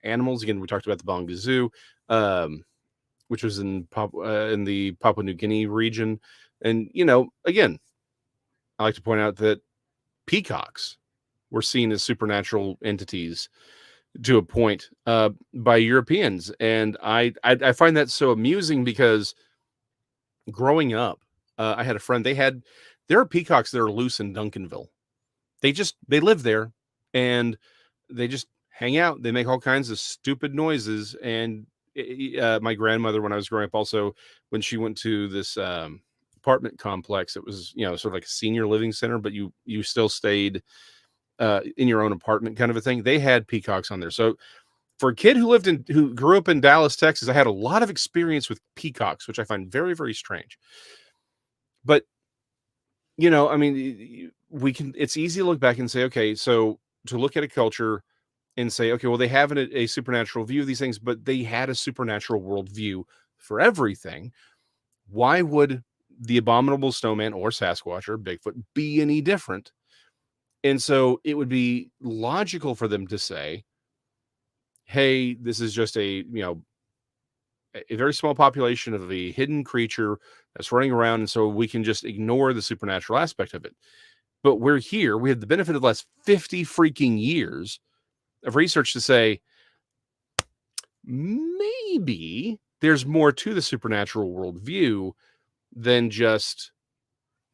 Speaker 3: animals. Again, we talked about the Bongazoo, which was in the Papua New Guinea region, and again, I like to point out that peacocks were seen as supernatural entities to a point by Europeans, and I find that so amusing because growing up, I had a friend. There are peacocks that are loose in Duncanville. They live there, and they just hang out. They make all kinds of stupid noises. And my grandmother, when I was growing up, also when she went to this apartment complex, it was sort of like a senior living center, but you still stayed in your own apartment, kind of a thing. They had peacocks on there. So for a kid who grew up in Dallas, Texas, I had a lot of experience with peacocks, which I find very, very strange. But I mean, it's easy to look back and say, okay, so to look at a culture and say, okay, well, they have a supernatural view of these things, but they had a supernatural worldview for everything. Why would the Abominable Snowman or Sasquatch or Bigfoot be any different? And so it would be logical for them to say, hey, this is just a very small population of a hidden creature that's running around, and so we can just ignore the supernatural aspect of it. But we're here. We have the benefit of the last 50 freaking years of research to say maybe there's more to the supernatural worldview than just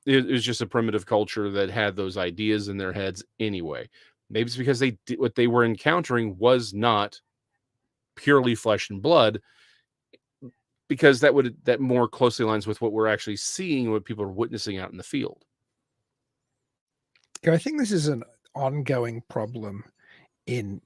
Speaker 3: it was just a primitive culture that had those ideas in their heads anyway. Maybe it's because what they were encountering was not purely flesh and blood, because that more closely aligns with what we're actually seeing, what people are witnessing out in the field.
Speaker 2: Yeah, I think this is an ongoing problem in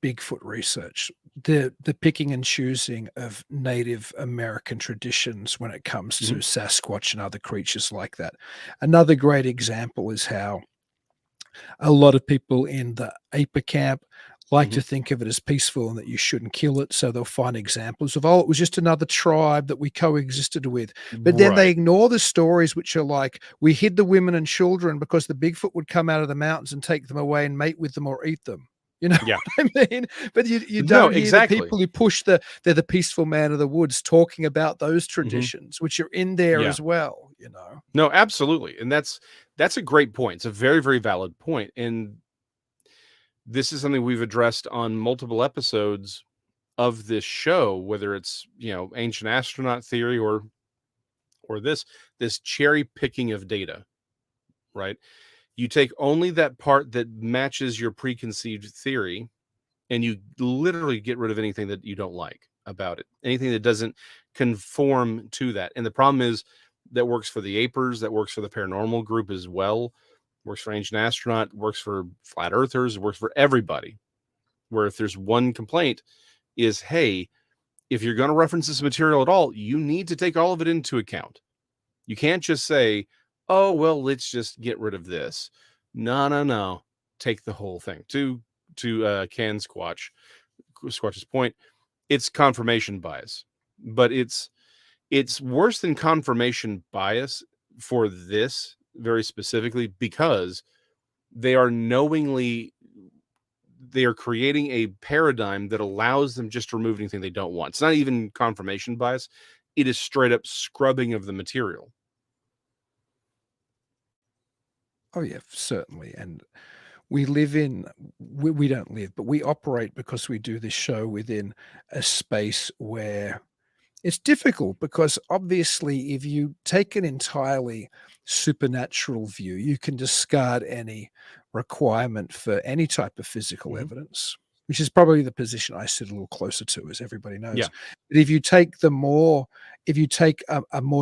Speaker 2: Bigfoot research, the picking and choosing of Native American traditions when it comes to
Speaker 3: Mhm.
Speaker 2: Sasquatch and other creatures like that. Another great example is how a lot of people in the ape camp like
Speaker 3: Mhm.
Speaker 2: to think of it as peaceful and that you shouldn't kill it. So they'll find examples of, oh, it was just another tribe that we coexisted with. But then they
Speaker 3: Right.
Speaker 2: ignore the stories which are like, we hid the women and children because the Bigfoot would come out of the mountains and take them away and mate with them or eat them. You know
Speaker 3: Yeah.
Speaker 2: what I mean? But you
Speaker 3: No,
Speaker 2: don't hear the
Speaker 3: exactly.
Speaker 2: people who push they're the peaceful man of the woods talking about those
Speaker 3: Mhm.
Speaker 2: traditions, which are in there
Speaker 3: Yeah.
Speaker 2: as well.
Speaker 3: No, absolutely. And that's a great point. It's a very, very valid point. And this is something we've addressed on multiple episodes of this show, whether it's, ancient astronaut theory or this cherry picking of data, right? You take only that part that matches your preconceived theory, and you literally get rid of anything that you don't like about it, anything that doesn't conform to that. And the problem is that works for the apers, that works for the paranormal group as well, works for ancient astronaut, works for flat earthers, works for everybody. Where if there's one complaint is, hey, if you're going to reference this material at all, you need to take all of it into account. You can't just say, oh, well, let's just get rid of this. No. Take the whole thing. To Squatch's point, it's confirmation bias. But it's worse than confirmation bias for this very specifically, because they are creating a paradigm that allows them just to remove anything they don't want. It's not even confirmation bias. It is straight up scrubbing of the material.
Speaker 2: Oh yeah, certainly. And we don't live, but we operate, because we do this show, within a space where it's difficult, because obviously if you take an entirely supernatural view, you can discard any requirement for any type of physical
Speaker 3: Mhm.
Speaker 2: evidence, which is probably the position I sit a little closer to, as everybody knows.
Speaker 3: Yeah.
Speaker 2: But if you take a more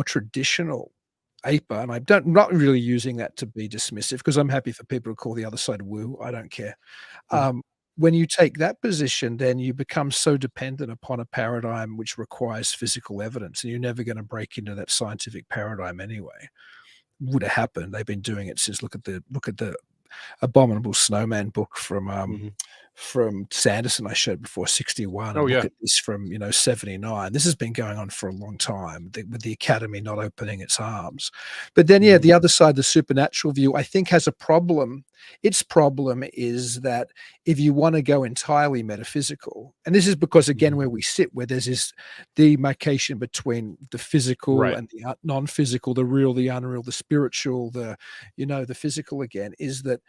Speaker 2: traditional APA, and I'm not really using that to be dismissive, because I'm happy for people to call the other side woo, I don't care.
Speaker 3: Mhm.
Speaker 2: When you take that position, then you become so dependent upon a paradigm which requires physical evidence, and you're never going to break into that scientific paradigm anyway. Would have happened. They've been doing it since, look at the Abominable Snowman book
Speaker 3: Mhm.
Speaker 2: from Sanderson I showed before, 61,
Speaker 3: Oh,
Speaker 2: and look
Speaker 3: yeah.
Speaker 2: at this from, 79. This has been going on for a long time, with the Academy not opening its arms. But then, yeah,
Speaker 3: Mhm.
Speaker 2: the other side, the supernatural view, I think has a problem. Its problem is that if you wanna go entirely metaphysical, and this is because, again,
Speaker 3: Mhm.
Speaker 2: where we sit, where there's this demarcation between the physical
Speaker 3: Right.
Speaker 2: and the non-physical, the real, the unreal, the spiritual, the physical again, is that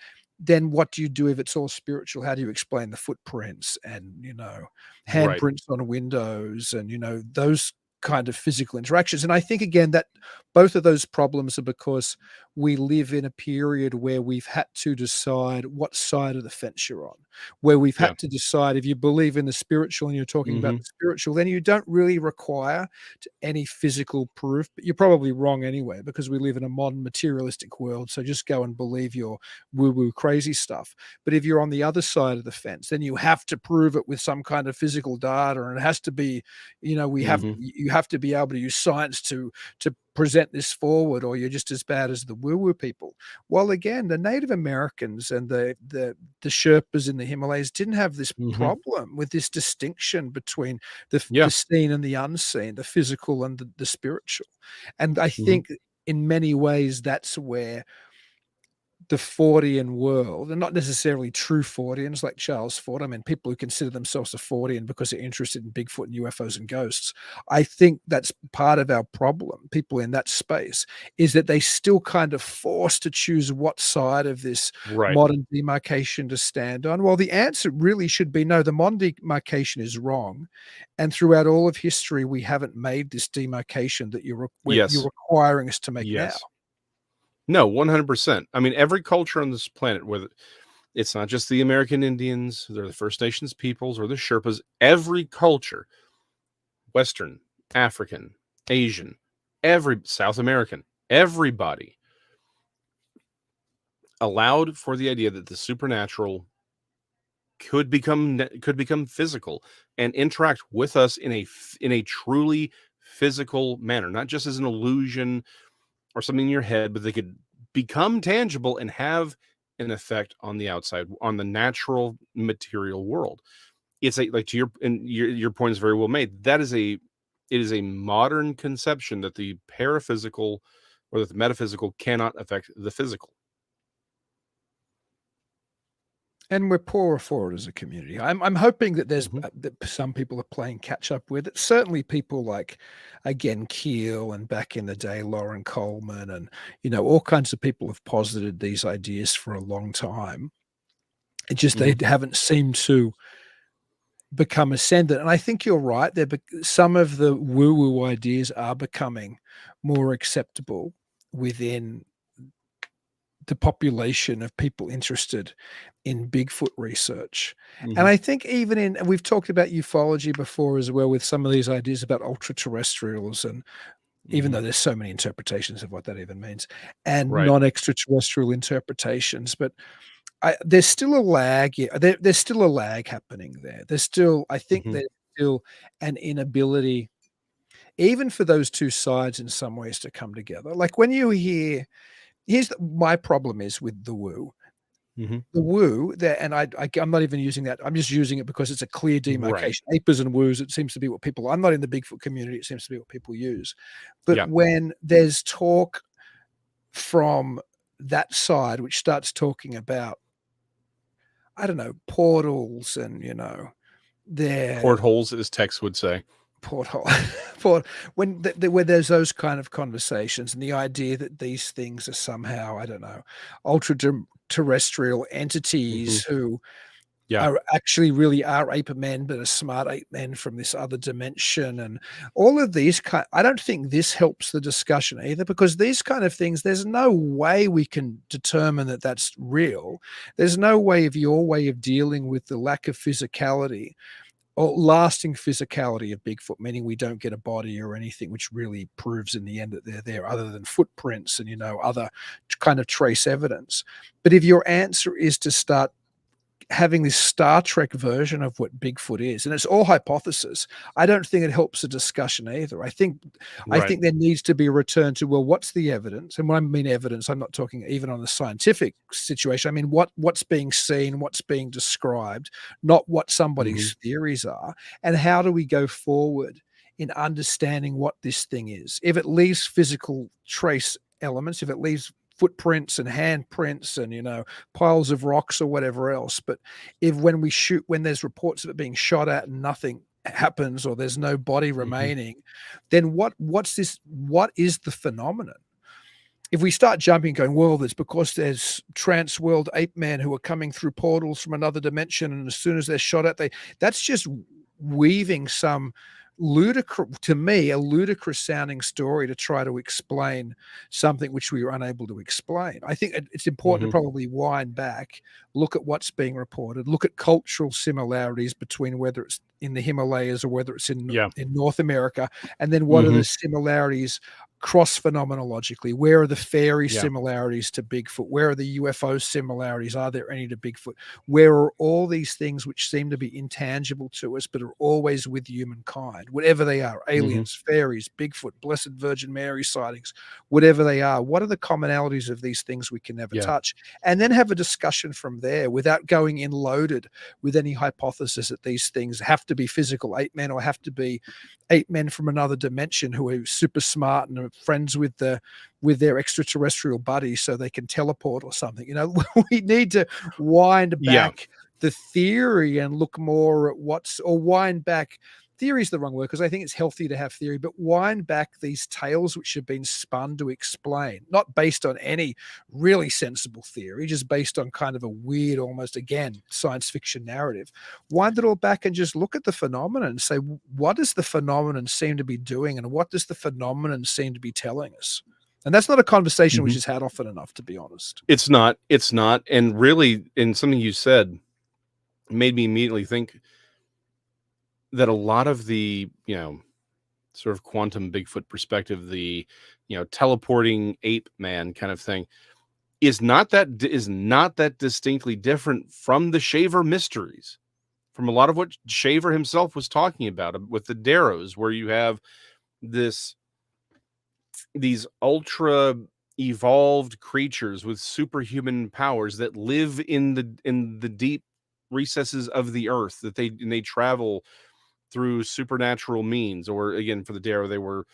Speaker 2: then what do you do if it's all spiritual? How do you explain the footprints and,
Speaker 3: Right.
Speaker 2: handprints on windows and, those kind of physical interactions? And I think, again, that both of those problems are because we live in a period where we've had to decide what side of the fence you're on, where we've
Speaker 3: Yeah.
Speaker 2: had to decide if you believe in the spiritual and you're talking about
Speaker 3: Mhm.
Speaker 2: the spiritual, then you don't really require any physical proof. But you're probably wrong anyway, because we live in a modern materialistic world. So just go and believe your woo-woo crazy stuff. But if you're on the other side of the fence, then you have to prove it with some kind of physical data, and it has to be,
Speaker 3: Mhm.
Speaker 2: you have to be able to use science to present this forward, or you're just as bad as the woo-woo people. Well, again, the Native Americans and the Sherpas in the Himalayas didn't have this
Speaker 3: Mhm.
Speaker 2: problem with this distinction between the
Speaker 3: Yeah.
Speaker 2: seen and the unseen, the physical and the spiritual. And I
Speaker 3: Mhm.
Speaker 2: think in many ways that's where the Fortean world, and not necessarily true Forteans like Charles Fort, I mean, people who consider themselves a Fortean because they're interested in Bigfoot and UFOs and ghosts. I think that's part of our problem, people in that space, is that they still kind of forced to choose what side of this
Speaker 3: Right.
Speaker 2: modern demarcation to stand on. Well, the answer really should be no, the modern demarcation is wrong. And throughout all of history, we haven't made this demarcation that you're
Speaker 3: Yes.
Speaker 2: requiring us to make now.
Speaker 3: Yes. No, 100%. I mean, every culture on this planet, whether it's not just the American Indians, they're the First Nations peoples or the Sherpas, every culture, Western, African, Asian, every South American, everybody allowed for the idea that the supernatural could become physical and interact with us in a truly physical manner, not just as an illusion or something in your head, but they could become tangible and have an effect on the outside, on the natural material world. It's a like to your point is very well made. It is a modern conception that the paraphysical or that the metaphysical cannot affect the physical.
Speaker 2: And we're poorer for it as a community. I'm hoping that
Speaker 3: Mhm.
Speaker 2: that some people are playing catch up with it. Certainly people like, again, Keel, and back in the day, Lauren Coleman, and, all kinds of people have posited these ideas for a long time. It just they
Speaker 3: Mhm.
Speaker 2: haven't seemed to become ascendant. And I think you're right. Some of the woo-woo ideas are becoming more acceptable within the population of people interested in Bigfoot research. And
Speaker 3: Mhm.
Speaker 2: I think even and we've talked about ufology before as well, with some of these ideas about ultra terrestrials, and even
Speaker 3: Mhm.
Speaker 2: though there's so many interpretations of what that even means, and
Speaker 3: Right.
Speaker 2: non-extraterrestrial interpretations, but there's still a lag. Yeah, there's still a lag happening there. I think
Speaker 3: Mhm.
Speaker 2: there's still an inability, even for those two sides in some ways, to come together. Like when you hear, my problem is with the woo.
Speaker 3: Mhm.
Speaker 2: The woo there, and I'm not even using that. I'm just using it because it's a clear
Speaker 3: Right.
Speaker 2: demarcation. Apers and woos, it seems to be what people. I'm not in the Bigfoot community. It seems to be what people use. But
Speaker 3: Yeah.
Speaker 2: when there's talk from that side, which starts talking about, I don't know, portals and, their
Speaker 3: Portholes, as Tex would say.
Speaker 2: porthole, port when where there's those kind of conversations and the idea that these things are somehow, I don't know, ultra terrestrial entities
Speaker 3: Mhm.
Speaker 2: who
Speaker 3: Yeah.
Speaker 2: are actually really are ape men, but are smart ape men from this other dimension, and all of these I don't think this helps the discussion either, because these kind of things, there's no way we can determine that that's real. There's no way of your way of dealing with the lack of physicality or lasting physicality of Bigfoot, meaning we don't get a body or anything, which really proves in the end that they're there, other than footprints and, other kind of trace evidence. But if your answer is to start having this Star Trek version of what Bigfoot is, and it's all hypothesis, I don't think it helps the discussion either. I think
Speaker 3: Right.
Speaker 2: there needs to be a return to, well, what's the evidence? And when I mean evidence, I'm not talking even on the scientific situation. I mean what's being seen, what's being described, not what
Speaker 3: Mhm.
Speaker 2: somebody's theories are, and how do we go forward in understanding what this thing is? If it leaves physical trace elements, if it leaves footprints and handprints and, piles of rocks or whatever else. But if when there's reports of it being shot at and nothing happens, or there's no body
Speaker 3: Mhm.
Speaker 2: remaining, then what is the phenomenon? If we start jumping, going, well, there's because there's trans world ape men who are coming through portals from another dimension, and as soon as they're shot at, that's just weaving some ludicrous, to me, a ludicrous sounding story to try to explain something which we were unable to explain. I think it's important to
Speaker 3: Mhm.
Speaker 2: probably wind back, look at what's being reported, look at cultural similarities between whether it's in the Himalayas or whether it's
Speaker 3: Yeah.
Speaker 2: in North America, and then what are the
Speaker 3: Mhm.
Speaker 2: similarities cross phenomenologically? Where are the fairy
Speaker 3: Yeah.
Speaker 2: similarities to Bigfoot? Where are the UFO similarities? Are there any to Bigfoot? Where are all these things which seem to be intangible to us, but are always with humankind, whatever they are,
Speaker 3: Mhm.
Speaker 2: aliens, fairies, Bigfoot, Blessed Virgin Mary sightings, whatever they are? What are the commonalities of these things we can never
Speaker 3: Yeah.
Speaker 2: touch? And then have a discussion from there without going in loaded with any hypothesis that these things have to be physical ape men or have to be ape men from another dimension who are super smart and are friends with their extraterrestrial buddies so they can teleport or something. We need to wind
Speaker 3: Yeah.
Speaker 2: back the theory and look more at wind back. Theory is the wrong word, because I think it's healthy to have theory, but wind back these tales which have been spun to explain, not based on any really sensible theory, just based on kind of a weird, almost, again, science fiction narrative. Wind it all back and just look at the phenomenon and say, what does the phenomenon seem to be doing, and what does the phenomenon seem to be telling us? And that's not a conversation which
Speaker 3: Mhm.
Speaker 2: is had often enough, to be honest.
Speaker 3: It's not, and really, in something you said made me immediately think that a lot of the, sort of quantum Bigfoot perspective, the, teleporting ape man kind of thing, is not that distinctly different from the Shaver mysteries, from a lot of what Shaver himself was talking about with the Darrows, where you have this these ultra evolved creatures with superhuman powers that live in the deep recesses of the earth, that they travel through supernatural means, or again for the Darrow they were,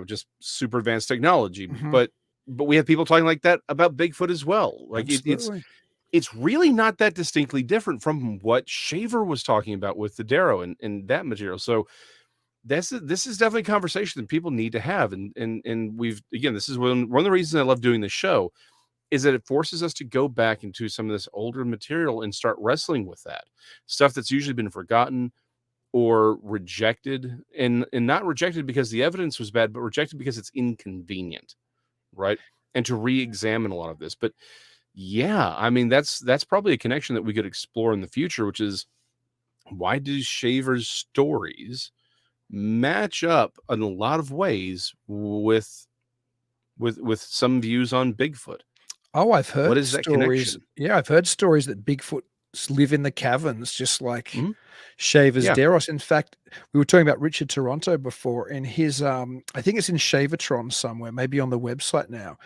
Speaker 3: just super advanced technology.
Speaker 2: Mhm.
Speaker 3: But we have people talking like that about Bigfoot as well. Like
Speaker 2: Absolutely.
Speaker 3: it's really not that distinctly different from what Shaver was talking about with the Darrow and that material. So this is definitely a conversation that people need to have. And we've, again, this is one of the reasons I love doing this show, is that it forces us to go back into some of this older material and start wrestling with that stuff that's usually been forgotten or rejected, and not rejected because the evidence was bad, but rejected because it's inconvenient, right? And to re-examine a lot of this. But yeah, I mean, that's probably a connection that we could explore in the future, which is, why do Shaver's stories match up in a lot of ways with some views on Bigfoot?
Speaker 2: Oh, I've
Speaker 3: What
Speaker 2: heard
Speaker 3: is that
Speaker 2: stories.
Speaker 3: connection?
Speaker 2: Yeah, I've heard stories that Bigfoot live in the caverns, just like
Speaker 3: Mhm.
Speaker 2: Shaver's
Speaker 3: Yeah.
Speaker 2: Deros. In fact, we were talking about Richard Toronto before in his, I think it's in Shavertron somewhere, maybe on the website now.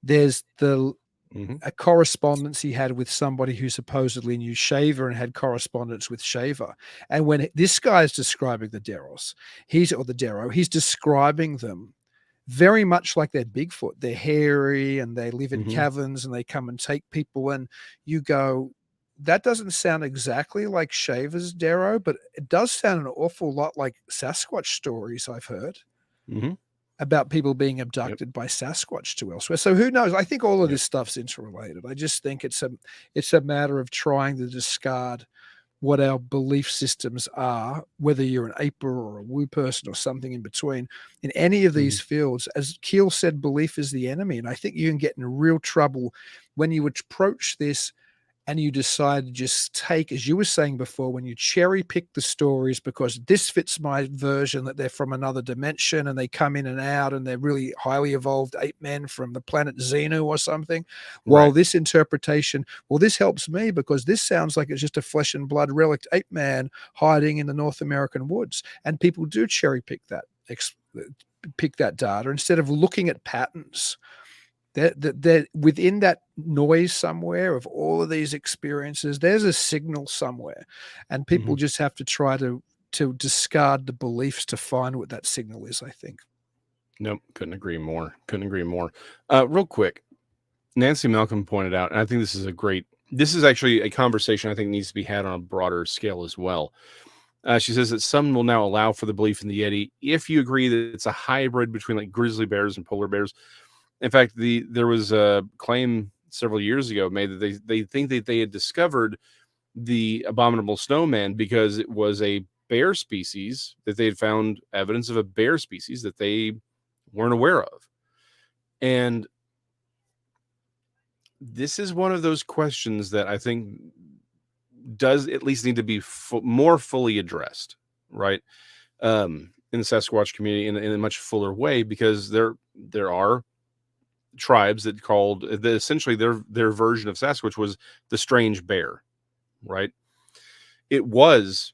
Speaker 2: There's
Speaker 3: Mhm.
Speaker 2: a correspondence he had with somebody who supposedly knew Shaver and had correspondence with Shaver. And when this guy is describing the Deros, or the Dero, he's describing them very much like they're Bigfoot. They're hairy and they live in
Speaker 3: Mhm.
Speaker 2: caverns and they come and take people. And you go, that doesn't sound exactly like Shaver's Darrow, but it does sound an awful lot like Sasquatch stories I've heard
Speaker 3: Mhm.
Speaker 2: about people being
Speaker 3: Yep.
Speaker 2: abducted by Sasquatch to elsewhere. So who knows? I think all of
Speaker 3: Yep.
Speaker 2: this stuff's interrelated. I just think it's a matter of trying to discard what our belief systems are, whether you're an aper or a woo person or something in between. In any of
Speaker 3: Mhm.
Speaker 2: these fields, as Keel said, belief is the enemy. And I think you can get in real trouble when you approach this and you decide to just take, as you were saying before, when you cherry pick the stories because this fits my version that they're from another dimension and they come in and out and they're really highly evolved ape men from the planet Xenu or something. While
Speaker 3: Right.
Speaker 2: this interpretation, well, this helps me because this sounds like it's just a flesh and blood relic ape man hiding in the North American woods. And people do cherry pick that data instead of looking at patterns that within that noise somewhere of all of these experiences, there's a signal somewhere, and people
Speaker 3: Mhm.
Speaker 2: just have to try to discard the beliefs to find what that signal is, I think.
Speaker 3: Nope. Couldn't agree more. Couldn't agree more. Real quick, Nancy Malcolm pointed out, and I think this is actually a conversation I think needs to be had on a broader scale as well. She says that some will now allow for the belief in the Yeti if you agree that it's a hybrid between like grizzly bears and polar bears. In fact, there was a claim several years ago made that they think that they had discovered the abominable snowman because it was a bear species that they had found evidence of a bear species that they weren't aware of. And this is one of those questions that I think does at least need to be more fully addressed, right? In the Sasquatch community in a much fuller way, because there are tribes that called that essentially their version of Sasquatch was the strange bear, right? It was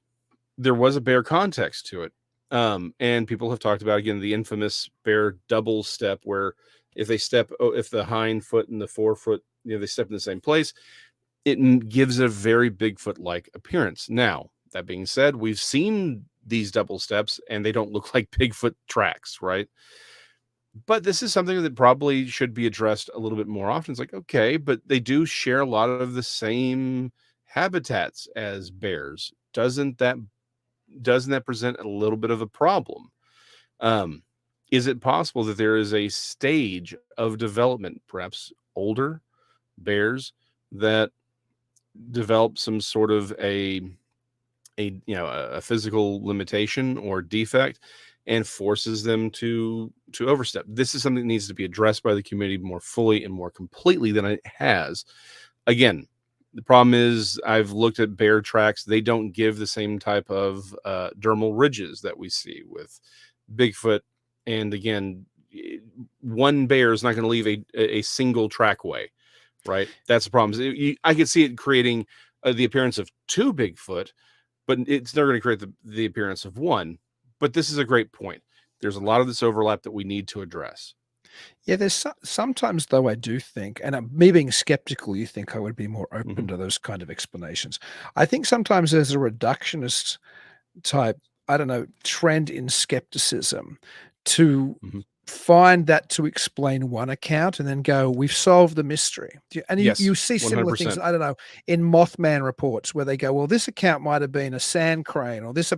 Speaker 3: There was a bear context to it. And people have talked about again the infamous bear double step, where if the hind foot and the forefoot, they step in the same place, it gives a very Bigfoot like appearance. Now, that being said, we've seen these double steps and they don't look like Bigfoot tracks, right? But this is something that probably should be addressed a little bit more often. It's like, okay, but they do share a lot of the same habitats as bears. Doesn't that present a little bit of a problem? Um, is it possible that there is a stage of development, perhaps older bears, that develop some sort of a physical limitation or defect and forces them to overstep? This is something that needs to be addressed by the community more fully and more completely than it has. Again, the problem is I've looked at bear tracks. They don't give the same type of dermal ridges that we see with Bigfoot. And again, one bear is not going to leave a single trackway, right? That's the problem. I could see it creating the appearance of two Bigfoot, but it's never going to create the appearance of one. But this is a great point. There's a lot of this overlap that we need to address.
Speaker 2: Yeah, there's sometimes though I do think, and me being skeptical, you think I would be more
Speaker 3: Hmm.
Speaker 2: open to those kind of explanations. I think sometimes there's a reductionist type, I don't know, trend in skepticism to
Speaker 3: Hmm.
Speaker 2: find that to explain one account and then go, we've solved the mystery. And you
Speaker 3: Yes,
Speaker 2: see similar things,
Speaker 3: 100%.
Speaker 2: I don't know, in Mothman reports where they go, well, this account might have been a sand crane or this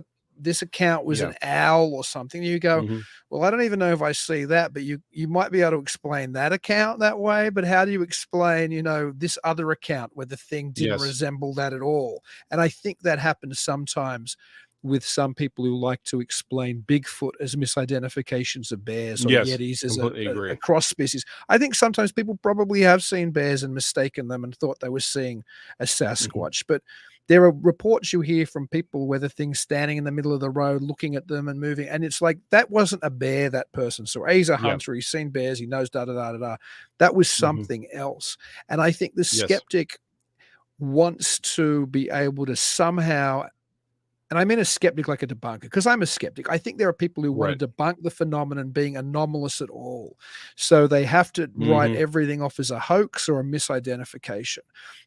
Speaker 2: account was
Speaker 3: Yeah.
Speaker 2: an owl or something. You go,
Speaker 3: Hmm.
Speaker 2: well, I don't even know if I see that, but you might be able to explain that account that way. But how do you explain, this other account where the thing didn't
Speaker 3: Yes.
Speaker 2: resemble that at all? And I think that happens sometimes with some people who like to explain Bigfoot as misidentifications of bears or
Speaker 3: Yes.
Speaker 2: Yetis as
Speaker 3: Completely
Speaker 2: a
Speaker 3: agree.
Speaker 2: cross species. I think sometimes people probably have seen bears and mistaken them and thought they were seeing a
Speaker 3: Hmm.
Speaker 2: Sasquatch. But there are reports you hear from people where the thing's standing in the middle of the road looking at them and moving. And it's like, that wasn't a bear that person saw. He's a
Speaker 3: Yeah.
Speaker 2: hunter. He's seen bears. He knows da da da da da. That was
Speaker 3: Hmm.
Speaker 2: something else. And I think the
Speaker 3: Yes.
Speaker 2: skeptic wants to be able to somehow, and I mean a skeptic like a debunker, because I'm a skeptic. I think there are people who want
Speaker 3: Right.
Speaker 2: to debunk the phenomenon being anomalous at all. So they have to write
Speaker 3: Mhm.
Speaker 2: everything off as a hoax or a misidentification.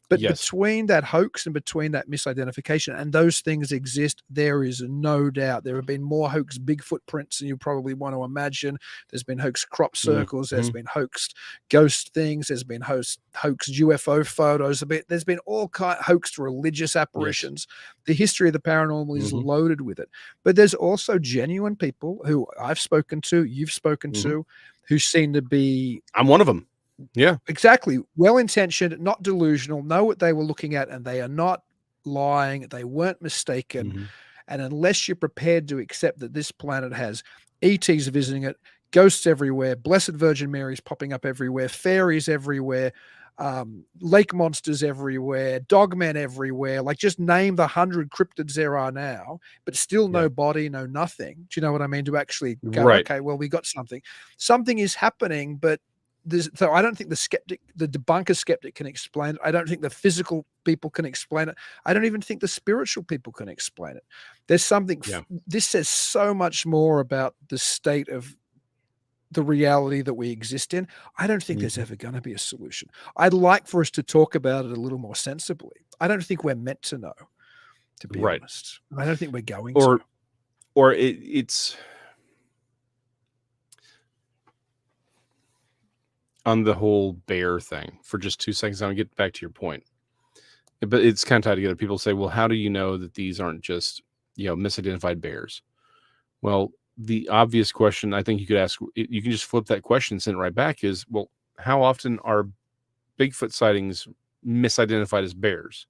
Speaker 2: But
Speaker 3: Yes.
Speaker 2: between that hoax and between that misidentification, and those things exist, there is no doubt. There have been more hoax Bigfoot prints than you probably want to imagine. There's been hoax crop circles. There's
Speaker 3: Mhm.
Speaker 2: been hoaxed ghost things. There's been hoaxed UFO photos. There's been all kind hoaxed religious
Speaker 3: Yes.
Speaker 2: apparitions. The history of the paranormal is
Speaker 3: Mhm.
Speaker 2: loaded with it. But there's also genuine people who I've spoken to, you've spoken
Speaker 3: Mhm.
Speaker 2: to, who seem to be
Speaker 3: I'm one of them. Yeah.
Speaker 2: exactly well-intentioned, not delusional, know what they were looking at, and they are not lying. They weren't mistaken.
Speaker 3: Mhm.
Speaker 2: And unless you're prepared to accept that this planet has ETs visiting it, ghosts everywhere, Blessed Virgin Mary's popping up everywhere, fairies everywhere, lake monsters everywhere, dogmen everywhere, like just name the 100 cryptids there are now, but still
Speaker 3: Yeah.
Speaker 2: no body, no nothing. Do you know what I mean? To actually go,
Speaker 3: Right.
Speaker 2: okay, well, we got something. Something is happening, but so I don't think the debunker skeptic can explain it. I don't think the physical people can explain it. I don't even think the spiritual people can explain it. There's something,
Speaker 3: Yeah.
Speaker 2: this says so much more about the state of the reality that we exist in. I don't think there's
Speaker 3: Mhm.
Speaker 2: ever going to be a solution. I'd like for us to talk about it a little more sensibly. I don't think we're meant to know, to be
Speaker 3: Right.
Speaker 2: honest. I don't think we're going to.
Speaker 3: Or it's on the whole bear thing for just 2 seconds. I'll get back to your point. But it's kind of tied together. People say, well, how do you know that these aren't just, misidentified bears? Well, the obvious question I think you could ask, you can just flip that question and send it right back is, well, how often are Bigfoot sightings misidentified as bears?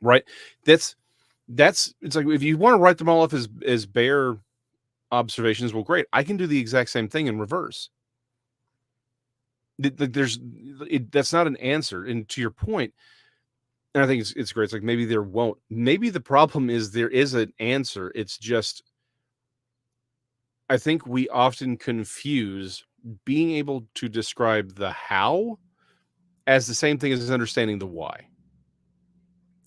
Speaker 3: Right? That's it's like, if you want to write them all off as bear observations, well, great. I can do the exact same thing in reverse. That's not an answer. And to your point, and I think it's great. It's like, maybe there won't. Maybe the problem is there is an answer. It's just, I think we often confuse being able to describe the how as the same thing as understanding the why.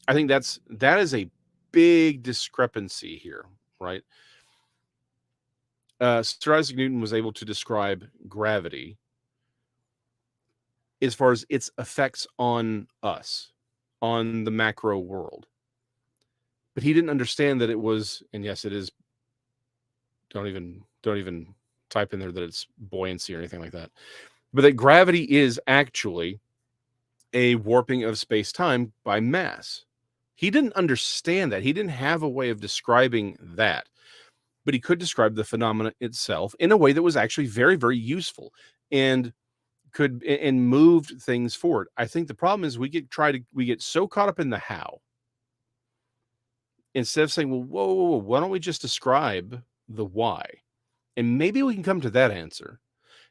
Speaker 3: I think that is a big discrepancy here, right? Sir Isaac Newton was able to describe gravity as far as its effects on us, on the macro world. But he didn't understand that it was, and yes, it is. Don't even type in there that it's buoyancy or anything like that. But that gravity is actually a warping of space-time by mass. He didn't understand that. He didn't have a way of describing that. But he could describe the phenomena itself in a way that was actually very, very useful and moved things forward. I think the problem is we get so caught up in the how, instead of saying, well, whoa, why don't we just describe the why? And maybe we can come to that answer.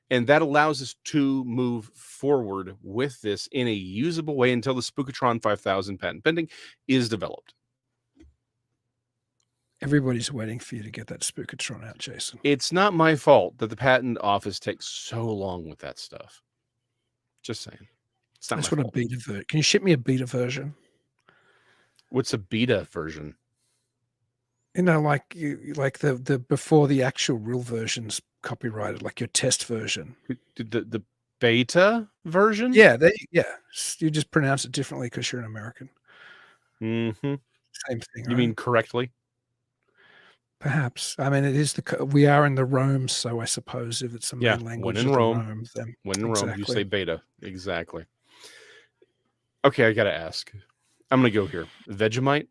Speaker 3: And that allows us to move forward with this in a usable way until the Spookatron 5000 patent pending is developed.
Speaker 2: Everybody's waiting for you to get that Spookatron out, Jason.
Speaker 3: It's not my fault that the patent office takes so long with that stuff. Just saying. It's not
Speaker 2: That's
Speaker 3: my
Speaker 2: what
Speaker 3: fault.
Speaker 2: a beta version. Can you ship me a beta version?
Speaker 3: What's a beta version?
Speaker 2: You know, like the before the actual real version's copyrighted, like your test version.
Speaker 3: The beta version?
Speaker 2: Yeah, you just pronounce it differently because you're an American.
Speaker 3: Mm-hmm.
Speaker 2: Same thing,
Speaker 3: You
Speaker 2: right?
Speaker 3: mean correctly?
Speaker 2: Perhaps. I mean, it is we are in the Rome, so I suppose if it's the main language
Speaker 3: when in
Speaker 2: of
Speaker 3: Rome,
Speaker 2: then
Speaker 3: when in
Speaker 2: exactly.
Speaker 3: Rome, you say beta. Exactly. Okay, I gotta ask. I'm gonna go here. Vegemite,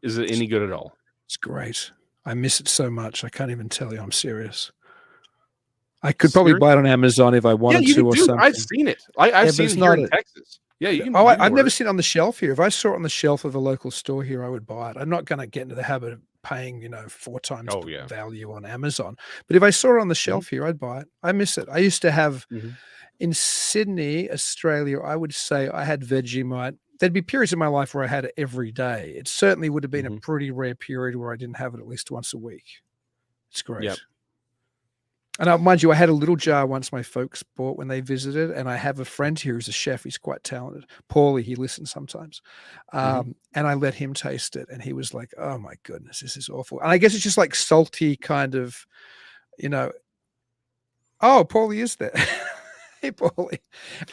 Speaker 3: is it any good at all?
Speaker 2: It's great. I miss it so much. I can't even tell you. I'm serious. I could probably buy it on Amazon if I wanted to, or something.
Speaker 3: I've seen it. I've seen it here in Texas. Yeah, you can.
Speaker 2: I've never seen it on the shelf here. If I saw it on the shelf of a local store here, I would buy it. I'm not going to get into the habit of paying, 4 times the value on Amazon. But if I saw it on the shelf here, I'd buy it. I miss it. I used to have in Sydney, Australia, I would say I had Vegemite. There'd be periods in my life where I had it every day. It certainly would have been a pretty rare period where I didn't have it at least once a week. It's great.
Speaker 3: Yep.
Speaker 2: And mind you, I had a little jar once my folks bought when they visited, and I have a friend here who's a chef. He's quite talented. Paulie, he listens sometimes.
Speaker 3: Mhm.
Speaker 2: And I let him taste it, and he was like, "Oh my goodness, this is awful." And I guess it's just like salty kind of, you know. Oh, Paulie is there. Hey, Paulie.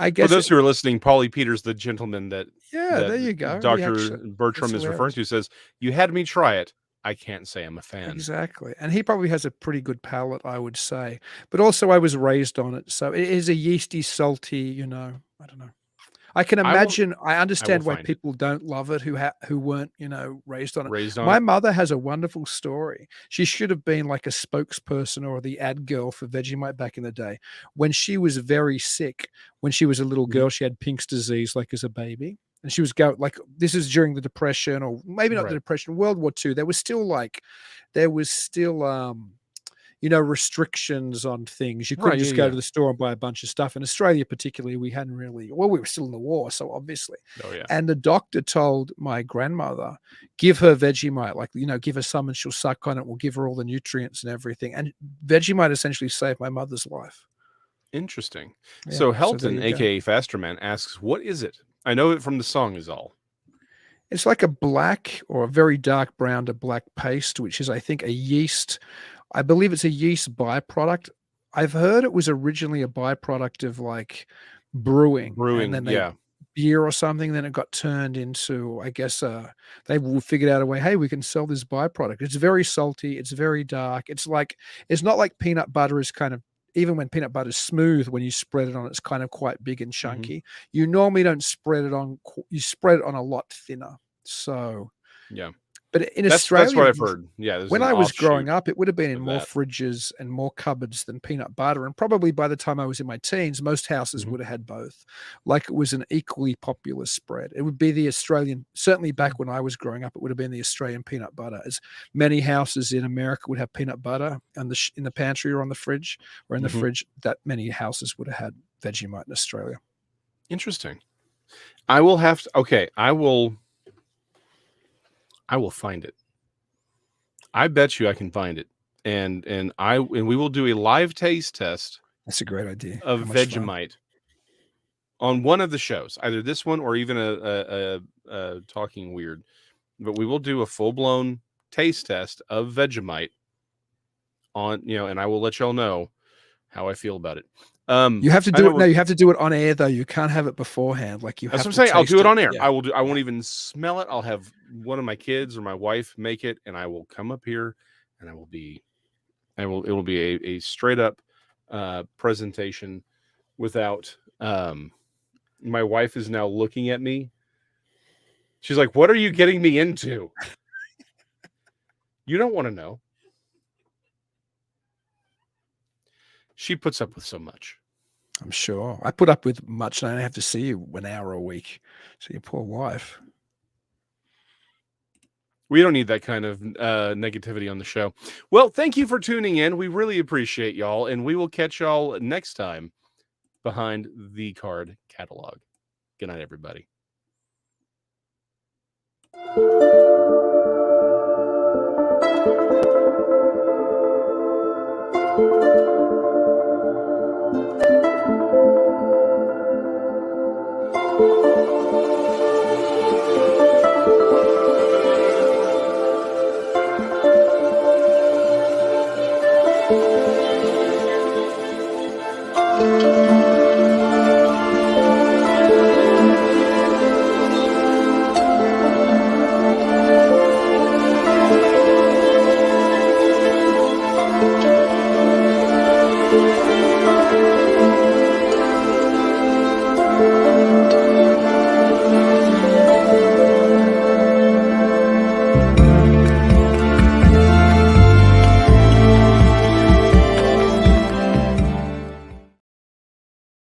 Speaker 2: I
Speaker 3: For
Speaker 2: guess
Speaker 3: those who are listening, Paulie Peters, the gentleman
Speaker 2: yeah, there you go.
Speaker 3: Dr.
Speaker 2: That's
Speaker 3: Bertram is referring
Speaker 2: hilarious.
Speaker 3: to, says, "You had me try it. I can't say I'm a fan."
Speaker 2: Exactly. And he probably has a pretty good palate, I would say. But also I was raised on it. So it is a yeasty, salty, I don't know. I can
Speaker 3: I will
Speaker 2: imagine, I
Speaker 3: I will
Speaker 2: understand why
Speaker 3: find it.
Speaker 2: people don't love it who weren't, raised on it.
Speaker 3: Raised on
Speaker 2: My
Speaker 3: it?
Speaker 2: mother has a wonderful story. She should have been like a spokesperson or the ad girl for Vegemite back in the day. When she was very sick, when she was a little
Speaker 3: Mhm.
Speaker 2: girl, she had Pink's disease like as a baby. And she was going like this is during the Depression, or maybe not the
Speaker 3: Right.
Speaker 2: Depression, World War II. There was still restrictions on things. You couldn't
Speaker 3: Right, yeah,
Speaker 2: just go
Speaker 3: yeah.
Speaker 2: to the store and buy a bunch of stuff. In Australia, particularly, we hadn't really, well, we were still in the war, so obviously.
Speaker 3: Oh, yeah.
Speaker 2: And the doctor told my grandmother, give her Vegemite, like, give her some and she'll suck on it. We'll give her all the nutrients and everything. And Vegemite essentially saved my mother's life.
Speaker 3: Interesting.
Speaker 2: Yeah.
Speaker 3: So
Speaker 2: So there
Speaker 3: Helton,
Speaker 2: you go.
Speaker 3: aka Fasterman, asks, "What is it?" I know it from the song is all.
Speaker 2: It's like a black or a very dark brown to black paste, which is, I think, a yeast. I believe it's a yeast byproduct. I've heard it was originally a byproduct of like brewing, and
Speaker 3: Brewing,
Speaker 2: then
Speaker 3: yeah.
Speaker 2: beer or something. Then it got turned into, I guess, they figured out a way. Hey, we can sell this byproduct. It's very salty. It's very dark. It's not like peanut butter is kind of. Even when peanut butter is smooth, when you spread it on, it's kind of quite big and
Speaker 3: Mhm.
Speaker 2: chunky. You normally don't spread it on. You spread it on a lot thinner. So,
Speaker 3: Yeah.
Speaker 2: but in
Speaker 3: That's
Speaker 2: Australia,
Speaker 3: what I've heard. Yeah, there's
Speaker 2: when
Speaker 3: an
Speaker 2: I was
Speaker 3: offshoot
Speaker 2: growing up, it would have been in
Speaker 3: of
Speaker 2: more
Speaker 3: that.
Speaker 2: fridges and more cupboards than peanut butter, and probably by the time I was in my teens, most houses
Speaker 3: Mhm.
Speaker 2: would have had both. Like, it was an equally popular spread. It would be the Australian, certainly back when I was growing up, it would have been the Australian peanut butter, as many houses in America would have peanut butter and in the pantry or on the fridge or in the
Speaker 3: Mhm.
Speaker 2: fridge, that many houses would have had Vegemite in Australia.
Speaker 3: Interesting. I will have to okay, I will find it. I bet you I can find it. And we will do a live taste test
Speaker 2: That's a great idea.
Speaker 3: of
Speaker 2: How much fun.
Speaker 3: Vegemite on one of the shows, either this one or even a Talking Weird. But we will do a full-blown taste test of Vegemite and I will let y'all know how I feel about it.
Speaker 2: You have to
Speaker 3: I
Speaker 2: do
Speaker 3: know
Speaker 2: it. No, you have to do it on air though. You can't have it beforehand. Like, you
Speaker 3: that's what
Speaker 2: have
Speaker 3: I'm
Speaker 2: to
Speaker 3: saying. I'll do
Speaker 2: taste
Speaker 3: it
Speaker 2: it.
Speaker 3: on air.
Speaker 2: Yeah.
Speaker 3: I won't
Speaker 2: Yeah.
Speaker 3: even smell it. I'll have one of my kids or my wife make it, and I will come up here and it will be a straight up presentation without my wife is now looking at me. She's like, "What are you getting me into?" You don't want to know. She puts up with so much.
Speaker 2: I'm sure. I put up with much, and I only have to see you 1 hour a week. So your poor wife.
Speaker 3: We don't need that kind of negativity on the show. Well, thank you for tuning in. We really appreciate y'all, and we will catch y'all next time behind the card catalog. Good night, everybody.